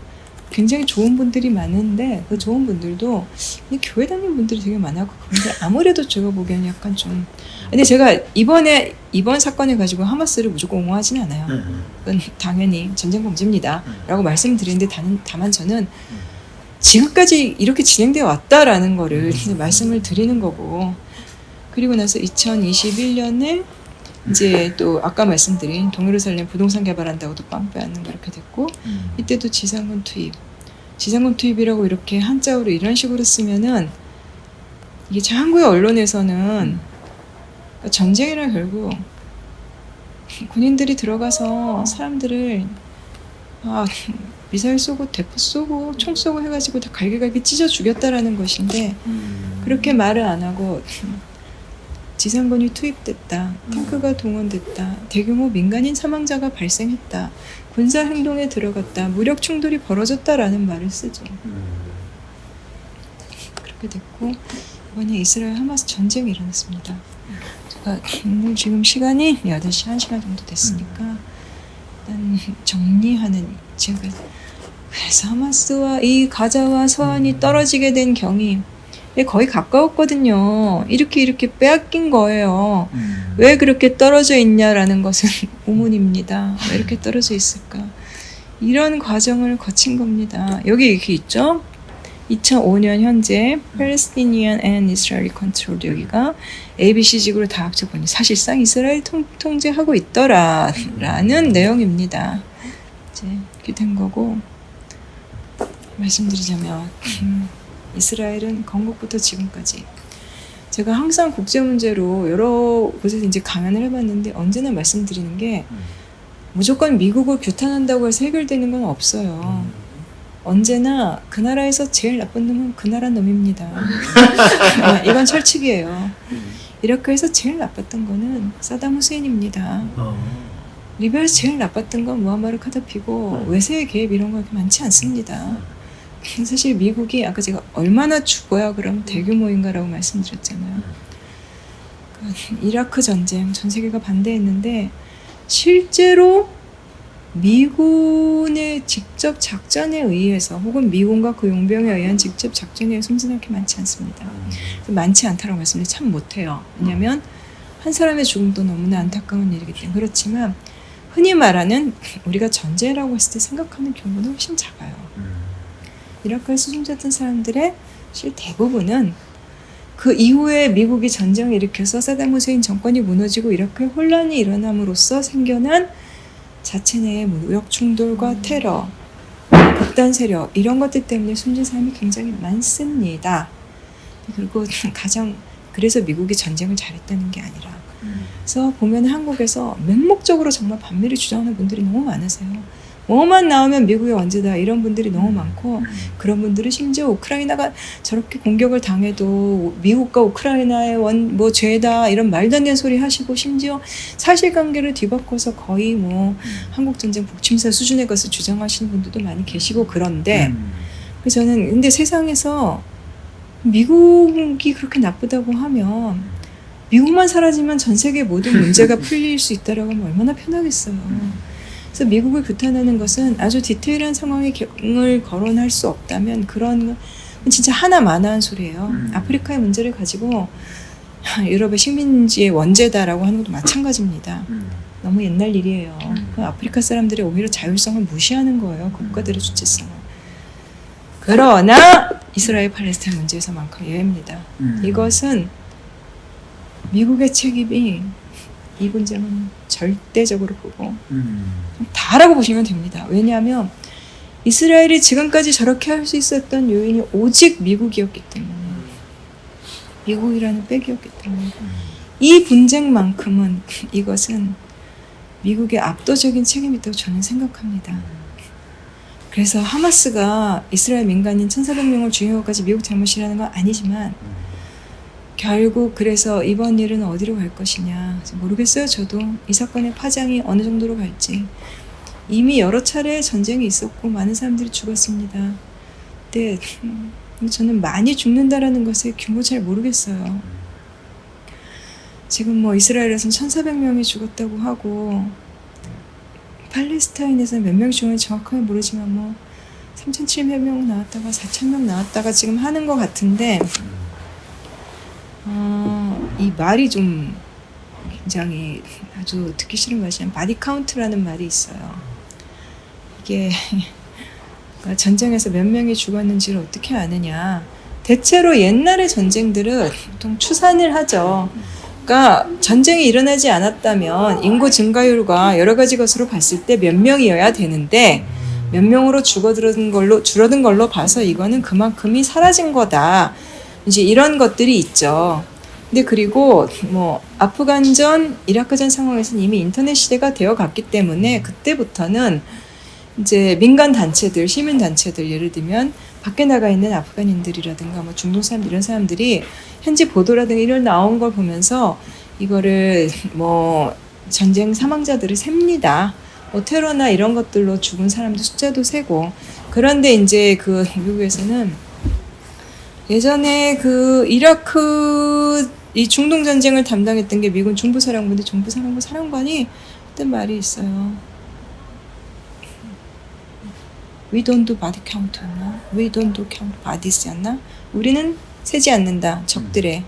굉장히 좋은 분들이 많은데 그 좋은 분들도 이 교회 다니는 분들이 되게 많아고 그런데 아무래도 제가 보기에는 약간 좀 근데 제가 이번 사건을 가지고 하마스를 무조건 옹호하지는 않아요. 그건 당연히 전쟁 범죄입니다 라고 말씀드리는데 다만 저는 지금까지 이렇게 진행되어 왔다라는 거를 말씀을 드리는 거고 그리고 나서 2021년에 이제 또 아까 말씀드린 동예루살렘 부동산 개발한다고 또 빵 빼앗는 거 이렇게 됐고 이때도 지상군 투입이라고 이렇게 한자어로 이런 식으로 쓰면은 이게 한국의 언론에서는 전쟁이라 결국 군인들이 들어가서 사람들을 미사일 쏘고 대포 쏘고 총 쏘고 해가지고 다 갈기갈기 찢어 죽였다라는 것인데 그렇게 말을 안 하고 지상군이 투입됐다. 탱크가 동원됐다. 대규모 민간인 사망자가 발생했다. 군사 행동에 들어갔다. 무력 충돌이 벌어졌다라는 말을 쓰죠. 그렇게 됐고 이번에 이스라엘 하마스 전쟁이 일어났습니다. 제가 오늘 지금 시간이 8시 1시간 정도 됐으니까 일단 정리하는 제가 그래서 하마스와 이 가자와 서한이 떨어지게 된 경위 거의 가까웠거든요. 이렇게 빼앗긴 거예요. 왜 그렇게 떨어져 있냐라는 것은 의문입니다. 왜 이렇게 떨어져 있을까? 이런 과정을 거친 겁니다. 여기 이렇게 있죠? 2005년 현재 Palestinian and Israeli Controlled 여기가 ABC직으로 다 합쳐보니 사실상 이스라엘 통제하고 있더라라는 내용입니다. 이제 이렇게 된 거고 말씀드리자면 이스라엘은 건국부터 지금까지 제가 항상 국제 문제로 여러 곳에서 이제 강연을 해봤는데 언제나 말씀드리는 게 무조건 미국을 규탄한다고 해서 해결되는 건 없어요. 언제나 그 나라에서 제일 나쁜 놈은 그 나라 놈입니다. 이건 철칙이에요. 이라크에서 제일 나빴던 거는 사담 후세인입니다. 리비아에서 제일 나빴던 건 무함마르 카다피고 외세의 개입 이런 거 그렇게 많지 않습니다. 사실 미국이 아까 제가 얼마나 죽어야 그럼 대규모인가라고 말씀드렸잖아요. 이라크 전쟁 전 세계가 반대했는데 실제로 미군의 직접 작전에 의해서 혹은 미군과 그 용병에 의한 직접 작전에 의해 숨지는 게 많지 않습니다. 많지 않다라고 말씀드리면 참 못해요. 왜냐하면 한 사람의 죽음도 너무나 안타까운 일이기 때문에 그렇지만 흔히 말하는 우리가 전쟁이라고 했을 때 생각하는 규모는 훨씬 작아요. 이라크에서 숨졌던 사람들의 실 대부분은 그 이후에 미국이 전쟁을 일으켜서 사담 후세인 정권이 무너지고 이라크에 혼란이 일어남으로써 생겨난 자체 내의 무력 충돌과 테러, 극단 세력 이런 것들 때문에 숨진 사람이 굉장히 많습니다. 그리고 그래서 미국이 전쟁을 잘했다는 게 아니라 그래서 보면 한국에서 맹목적으로 정말 반미를 주장하는 분들이 너무 많으세요. 뭐만 나오면 미국의 원죄다 이런 분들이 너무 많고 그런 분들은 심지어 우크라이나가 저렇게 공격을 당해도 미국과 우크라이나의 뭐 죄다 이런 말도 안 되는 소리 하시고 심지어 사실관계를 뒤바꿔서 거의 뭐 한국전쟁 북침사 수준의 것을 주장하시는 분들도 많이 계시고 그런데 그래서 저는 근데 세상에서 미국이 그렇게 나쁘다고 하면 미국만 사라지면 전 세계 모든 문제가 풀릴 수 있다라고 하면 얼마나 편하겠어요. 그래서 미국을 규탄하는 것은 아주 디테일한 상황을 거론할 수 없다면 그런 건 진짜 하나마나한 소리예요. 아프리카의 문제를 가지고 유럽의 식민지의 원죄다라고 하는 것도 마찬가지입니다. 너무 옛날 일이에요. 그 아프리카 사람들이 오히려 자율성을 무시하는 거예요. 국가들의 주체성을. 그러나 이스라엘 팔레스타인 문제에서만큼 예외입니다. 이것은 미국의 책임이 이 분쟁은 절대적으로 보고 다라고 보시면 됩니다. 왜냐하면 이스라엘이 지금까지 저렇게 할 수 있었던 요인이 오직 미국이었기 때문에 미국이라는 백이었기 때문에 이 분쟁만큼은 이것은 미국의 압도적인 책임이 있다고 저는 생각합니다. 그래서 하마스가 이스라엘 민간인 1,400명을 죽인 것까지 미국 잘못이라는 건 아니지만 결국 그래서 이번 일은 어디로 갈 것이냐 모르겠어요. 저도 이 사건의 파장이 어느 정도로 갈지. 이미 여러 차례 전쟁이 있었고 많은 사람들이 죽었습니다. 근데 저는 많이 죽는다라는 것의 규모 잘 모르겠어요. 지금 뭐 이스라엘에서는 1,400명이 죽었다고 하고 팔레스타인에서는 몇 명이 죽었는지 정확하게 모르지만 뭐 3,700명 나왔다가 4,000명 나왔다가 지금 하는 것 같은데 이 말이 좀 굉장히 아주 듣기 싫은 말이지만 바디 카운트라는 말이 있어요. 이게 그러니까 전쟁에서 몇 명이 죽었는지를 어떻게 아느냐. 대체로 옛날의 전쟁들은 보통 추산을 하죠. 그러니까 전쟁이 일어나지 않았다면 인구 증가율과 여러 가지 것으로 봤을 때 몇 명이어야 되는데 몇 명으로 줄어든 걸로 봐서 이거는 그만큼이 사라진 거다. 이제 이런 것들이 있죠. 근데 그리고 뭐 아프간전, 이라크전 상황에서는 이미 인터넷 시대가 되어 갔기 때문에 그때부터는 이제 민간 단체들, 시민 단체들 예를 들면 밖에 나가 있는 아프간인들이라든가 뭐 중동 사람들 이런 사람들이 현지 보도라든가 이런 나온 걸 보면서 이거를 뭐 전쟁 사망자들을 셉니다. 뭐 테러나 이런 것들로 죽은 사람들 숫자도 세고. 그런데 이제 그 미국에서는 예전에 그 이라크 이 중동 전쟁을 담당했던 게 미군 중부사령부인데 중부사령부 사령관이 했던 말이 있어요. We don't do body count였나? We don't do count bodies였나? 우리는 세지 않는다. 적들의.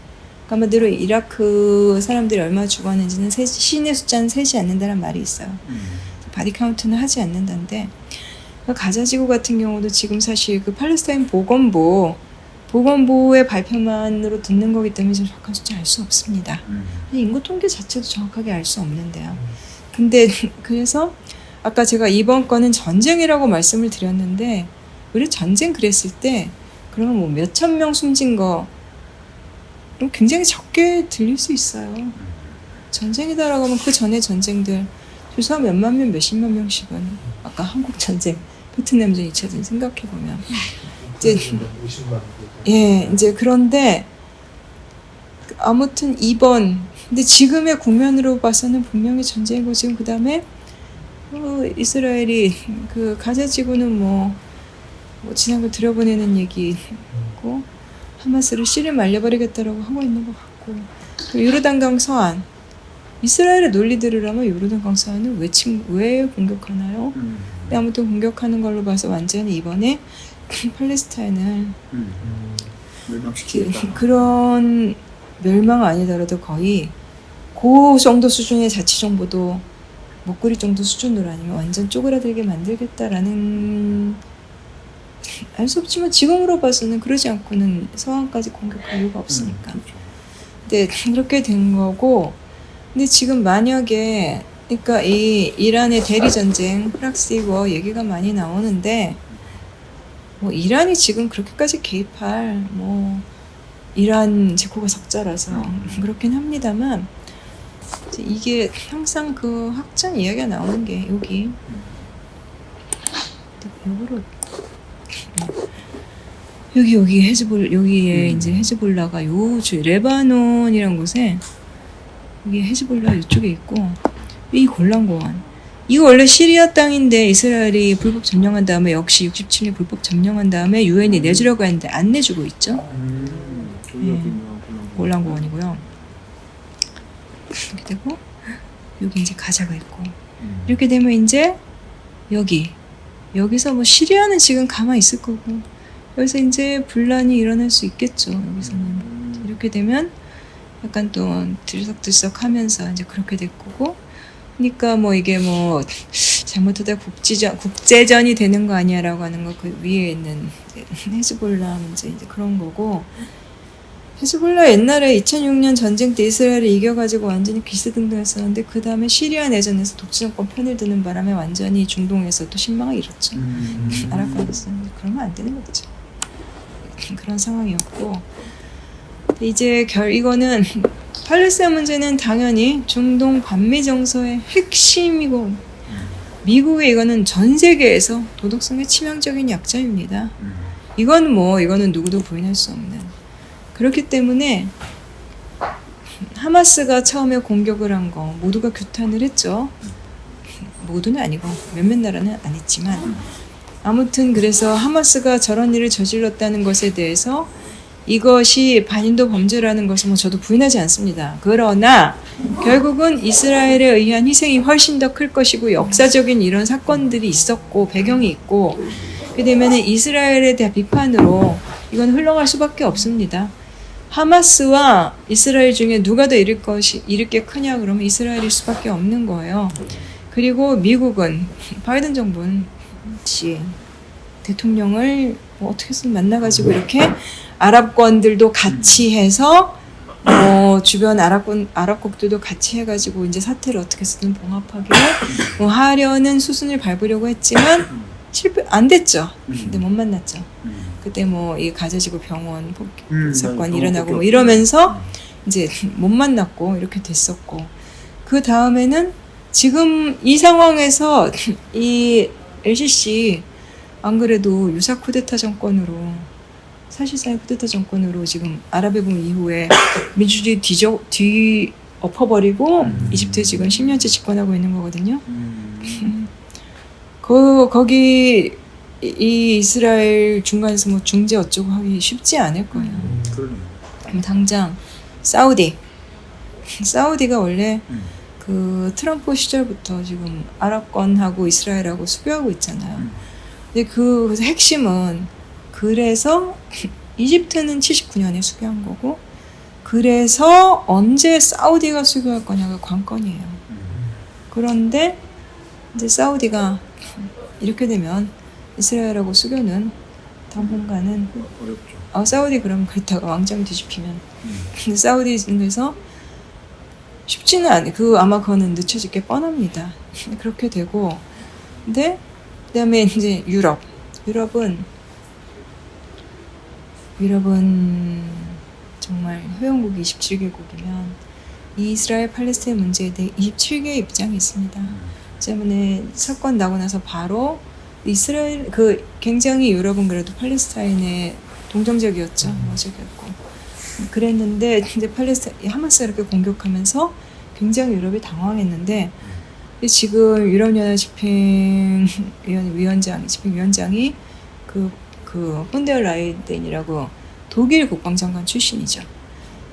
그러니까 한마디로 이라크 사람들이 얼마나 죽었는지는 시인의 숫자는 세지 않는다는 말이 있어요. 바디 카운트는 하지 않는다는데 가자지구 같은 경우도 지금 사실 그 팔레스타인 보건부의 발표만으로 듣는 거기 때문에 정확한 숫자 알 수 없습니다. 인구 통계 자체도 정확하게 알 수 없는데요. 근데 그래서 아까 제가 이번 건은 전쟁이라고 말씀을 드렸는데 우리 전쟁 그랬을 때 그러면 뭐 몇천 명 숨진 거 굉장히 적게 들릴 수 있어요. 전쟁이다라고 하면 그 전에 전쟁들 최소한 몇만 명, 몇십만 명씩은 아까 한국 전쟁, 베트남전 2차전 생각해 보면 이제 그런데 아무튼 이번 근데 지금의 국면으로 봐서는 분명히 전쟁이고 지금 그 다음에 이스라엘이 그 가자지구는 뭐 지상을 들여보내는 얘기고 하마스를 씨를 말려버리겠다라고 하고 있는 것 같고 요르단강 서안 이스라엘의 논리 들으려면 요르단강 서안을 왜 공격하나요? 근데 아무튼 공격하는 걸로 봐서 완전히 이번에 팔레스타인을 그런 멸망 아니더라도 거의 그 정도 수준의 자치 정보도 목걸이 정도 수준으로 아니면 완전 쪼그라들게 만들겠다라는 알 수 없지만 지금으로 봐서는 그러지 않고는 서한까지 공격할 이유가 없으니까. 근데 그렇게 된 거고 근데 지금 만약에 그러니까 이 이란의 대리 전쟁 프락시 워 얘기가 많이 나오는데 뭐 이란이 지금 그렇게까지 개입할 뭐 이란 제코가 적자라서 그렇긴 합니다만 이게 항상 그 확전 이야기가 나오는 게 여기 요거를 여기 여기에 이제 헤즈볼라가 레바논이란 곳에 여기 헤즈볼라 이쪽에 있고 이 골란고원 이거 원래 시리아 땅인데 이스라엘이 불법 점령한 다음에 역시 67년 불법 점령한 다음에 유엔이 내주려고 했는데 안 내주고 있죠. 골란고원이고요. 이렇게 되고 여기 이제 가자가 있고 이렇게 되면 이제 여기서 뭐 시리아는 지금 가만히 있을 거고 여기서 이제 분란이 일어날 수 있겠죠. 여기서는 이렇게 되면 약간 또 들썩들썩 하면서 이제 그렇게 될 거고 그러니까 뭐 이게 뭐 잘못하다 국제전이 되는 거 아니야라고 하는 거 그 위에 있는 헤즈볼라 문제 이제 그런 거고 헤즈볼라 옛날에 2006년 전쟁 때 이스라엘을 이겨가지고 완전히 기스등등했었는데 그 다음에 시리아 내전에서 독재정권 편을 드는 바람에 완전히 중동에서 또 신망을 잃었죠. 아랍과에서 그러면 안 되는 거죠. 그런 상황이었고 이제 이거는 팔레스타인 문제는 당연히 중동 반미 정서의 핵심이고 미국의 이거는 전 세계에서 도덕성의 치명적인 약점입니다. 이거는 누구도 부인할 수 없는. 그렇기 때문에 하마스가 처음에 공격을 한 거 모두가 규탄을 했죠. 모두는 아니고 몇몇 나라는 안 했지만 아무튼 그래서 하마스가 저런 일을 저질렀다는 것에 대해서 이것이 반인도 범죄라는 것은 뭐 저도 부인하지 않습니다. 그러나 결국은 이스라엘에 의한 희생이 훨씬 더 클 것이고 역사적인 이런 사건들이 있었고 배경이 있고 그렇게 되면 이스라엘에 대한 비판으로 이건 흘러갈 수밖에 없습니다. 하마스와 이스라엘 중에 누가 더 잃을 게 크냐 그러면 이스라엘일 수밖에 없는 거예요. 그리고 미국은 바이든 정부는 대통령을 뭐 어떻게든 만나가지고 이렇게 아랍권들도 같이 해서 주변 아랍국들도 같이 해가지고 이제 사태를 어떻게든 봉합하게 하려는 수순을 밟으려고 했지만 안 됐죠. 근데 못 만났죠. 그때 뭐 이 가자지구 병원 사건이 일어나고 뭐 이러면서 이제 못 만났고 이렇게 됐었고 그 다음에는 지금 이 상황에서 이 LCC 안 그래도 유사 쿠데타 정권으로 사실상의 쿠데타 정권으로 지금 아랍해군 이후에 민주주의 뒤엎어버리고 이집트에 지금 10년째 집권하고 있는 거거든요. 거기 이 이스라엘 중간에서 뭐 중재 어쩌고 하기 쉽지 않을 거예요. 당장 사우디가 원래 그 트럼프 시절부터 지금 아랍권하고 이스라엘하고 수교하고 있잖아요. 근데 그 핵심은 그래서 이집트는 79년에 수교한 거고 그래서 언제 사우디가 수교할 거냐가 관건이에요. 그런데 이제 사우디가 이렇게 되면 이스라엘하고 수교는 당분간은 어렵죠. 사우디 그러면 그렇다가 왕정이 뒤집히면 근데 사우디에서 쉽지는 않아요. 아마 그거는 늦춰질 게 뻔합니다. 그렇게 되고 근데 그다음에 이제 유럽은 정말 회원국이 27개국이면 이스라엘 팔레스타인 문제에 대해 27개의 입장이 있습니다. 때문에 사건 나고 나서 바로 이스라엘 굉장히 유럽은 그래도 팔레스타인에 동정적이었죠. 어저께였고 그랬는데 이제 하마스가 이렇게 공격하면서 굉장히 유럽이 당황했는데 지금 유럽연합 집행위원장이 그 폰데르라이엔이라고 독일 국방장관 출신이죠.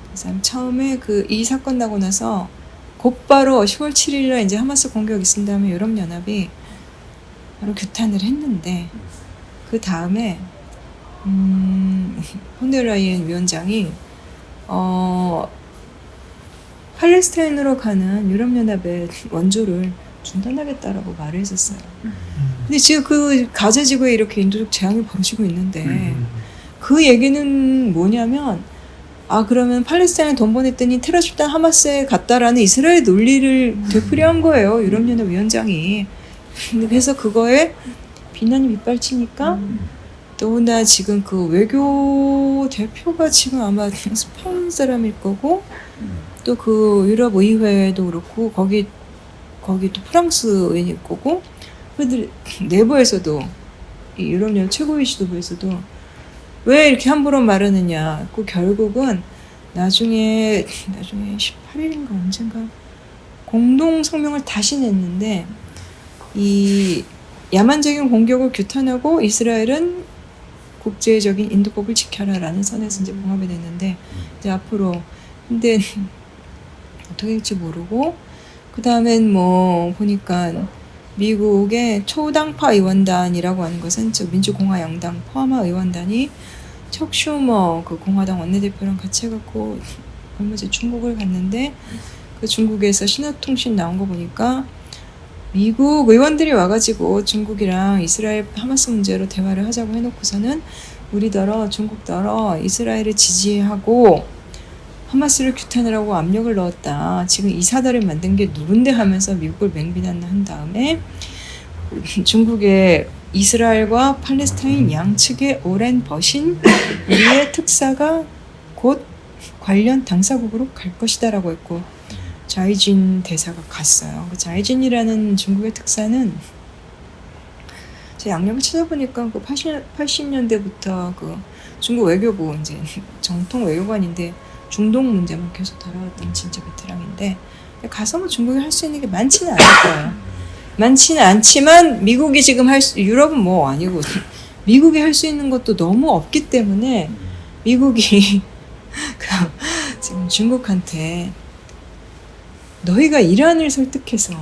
그래서 처음에 이 사건 나고 나서 곧바로 10월 7일에 이제 하마스 공격이 있은 다음에 유럽연합이 바로 규탄을 했는데 그 다음에 폰데르라이엔 위원장이 팔레스타인으로 가는 유럽연합의 원조를 중단하겠다라고 말을 했었어요. 근데 지금 가자 지구에 이렇게 인도적 재앙이 벌어지고 있는데 그 얘기는 뭐냐면 그러면 팔레스타인에 돈 보냈더니 테러 집단 하마스에 갔다라는 이스라엘 논리를 되풀이한 거예요. 유럽연합 위원장이. 그래서 그거에 비난이 밑발치니까 더구나 지금 그 외교 대표가 지금 아마 스페인 사람일 거고 또 그 유럽 의회도 그렇고 거기 또 프랑스 의원일 거고 그들 내부에서도 이 유럽연합 최고위 지도부에서도 왜 이렇게 함부로 말하느냐. 그 결국은 나중에 18일인가 언젠가 공동 성명을 다시 냈는데 이 야만적인 공격을 규탄하고 이스라엘은 국제적인 인도법을 지켜라라는 선에서 이제 봉합이 됐는데 이제 앞으로 근데 어떻게 될지 모르고 그 다음엔 뭐 보니까 미국의 초당파 의원단이라고 하는 것은 즉 민주공화 양당 포함한 의원단이 척 슈머 그 공화당 원내대표랑 같이 해갖고 얼마 전에 중국을 갔는데 그 중국에서 신화통신 나온 거 보니까 미국 의원들이 와가지고 중국이랑 이스라엘 하마스 문제로 대화를 하자고 해놓고서는 우리더러 중국더러 이스라엘을 지지하고 하마스를 규탄하라고 압력을 넣었다. 지금 이 사달을 만든 게 누군데 하면서 미국을 맹비난한 다음에 중국의 이스라엘과 팔레스타인 양측의 오랜 버신 우리의 특사가 곧 관련 당사국으로 갈 것이다라고 했고 자이진 대사가 갔어요. 그 자이진이라는 중국의 특사는 제 양력을 찾아보니까 그 80년대부터 그 중국 외교부 이제 정통 외교관인데 중동 문제만 계속 다뤄왔던 진짜 베테랑인데 가서 뭐 중국이 할 수 있는 게 많지는 않을 거예요. 많지는 않지만 미국이 지금 유럽은 뭐 아니고 미국이 할 수 있는 것도 너무 없기 때문에 미국이 지금 중국한테 너희가 이란을 설득해서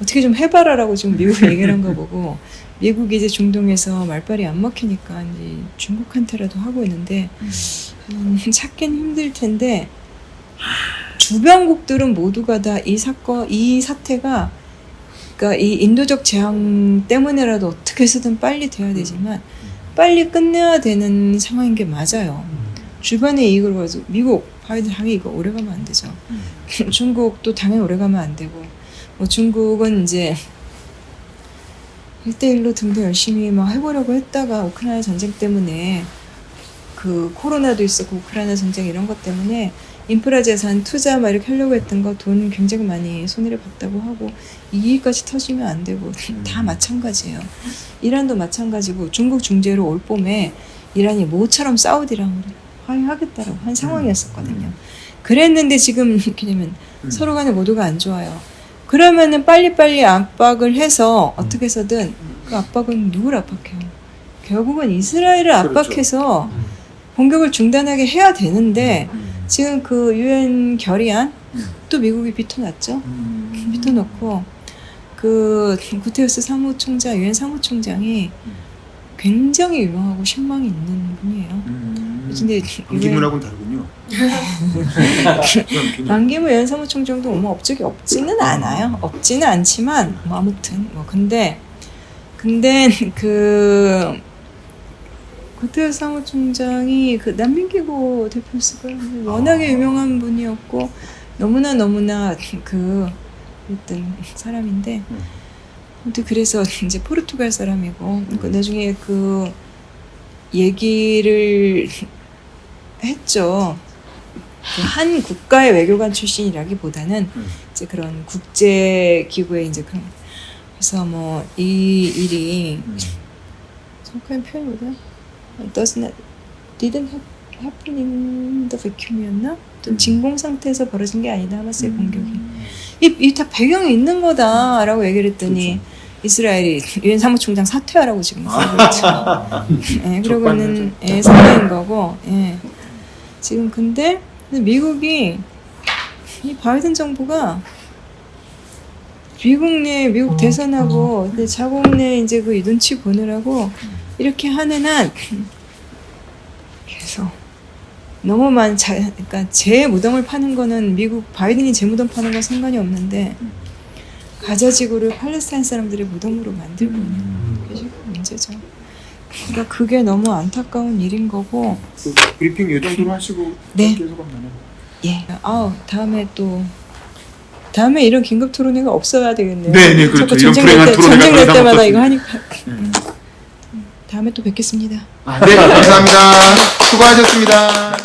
어떻게 좀 해봐라라고 지금 미국이 얘기를 한 거 보고 미국이 이제 중동에서 말빨이 안 먹히니까 이제 중국한테라도 하고 있는데 찾긴 힘들 텐데 주변국들은 모두가 다 이 사태가 그러니까 이 인도적 재앙 때문에라도 어떻게 해서든 빨리 돼야 되지만 빨리 끝내야 되는 상황인 게 맞아요. 주변의 이익을 봐서 미국 바이든 당연히 이거 오래 가면 안 되죠. 중국도 당연히 오래 가면 안 되고 뭐 중국은 이제 1대1로 등도 열심히 막 해보려고 했다가 우크라이나 전쟁 때문에 그 코로나도 있었고 우크라이나 전쟁 이런 것 때문에 인프라 재산 투자 막 이렇게 하려고 했던 거 돈 굉장히 많이 손해를 봤다고 하고 이익까지 터지면 안 되고 다 마찬가지예요. 이란도 마찬가지고 중국 중재로 올 봄에 이란이 모처럼 사우디랑 화해하겠다라고 한 상황이었었거든요. 그랬는데 지금 이렇게 되면 서로 간에 모두가 안 좋아요. 그러면은 빨리빨리 압박을 해서 어떻게 해서든 그 압박은 누굴 압박해요? 결국은 이스라엘을 압박해서 공격을 중단하게 해야 되는데 지금 그 유엔 결의안 또 미국이 비토놨죠. 비토놓고 그 구테레스 사무총장 유엔 사무총장이 굉장히 유명하고 신망이 있는 분이에요. 근데 반기문하고는 다르군요. 반기문 유엔 사무총장도 뭐 업적이 없지는 않아요. 없지는 않지만 뭐 아무튼 뭐 근데 그 구테레스 사무총장이 그 난민기구 대표였을 워낙에 유명한 분이었고 너무나 그 어떤 사람인데 근데 그래서 이제 포르투갈 사람이고 그 나중에 그 얘기를 했죠. 그 한 국가의 외교관 출신이라기보다는 이제 그런 국제 기구에 이제 그래서 뭐 이 일이 정확한 표현이 뭐다? didn't happen in the vacuum이었나? 좀 진공 상태에서 벌어진 게 아니다 하마스의 공격이. 이 다 배경이 있는 거다라고 얘기를 했더니 그렇죠. 이스라엘이 유엔 사무총장 사퇴하라고 지금 그렇죠. 예, 그러고 있는 상황인 거고. 예. 지금 근데 미국이 이 바이든 정부가 미국 대선하고 근데 자국 내 이제 그 눈치 보느라고 이렇게 하는 한 계속 너무 그러니까 제 무덤을 파는 거는 미국 바이든이 제 무덤 파는 건 상관이 없는데 가자 지구를 팔레스타인 사람들의 무덤으로 만들고 있는 게 지금 문제죠. 그러니까 그게 너무 안타까운 일인 거고. 그 브리핑 이 정도로 하시고 네. 계속 하면 예. 다음에 이런 긴급 토론회가 없어야 되겠네요. 네, 그렇죠. 전쟁 날 때마다 이거 하니까. 다음에 또 뵙겠습니다. 네, 감사합니다. 수고하셨습니다.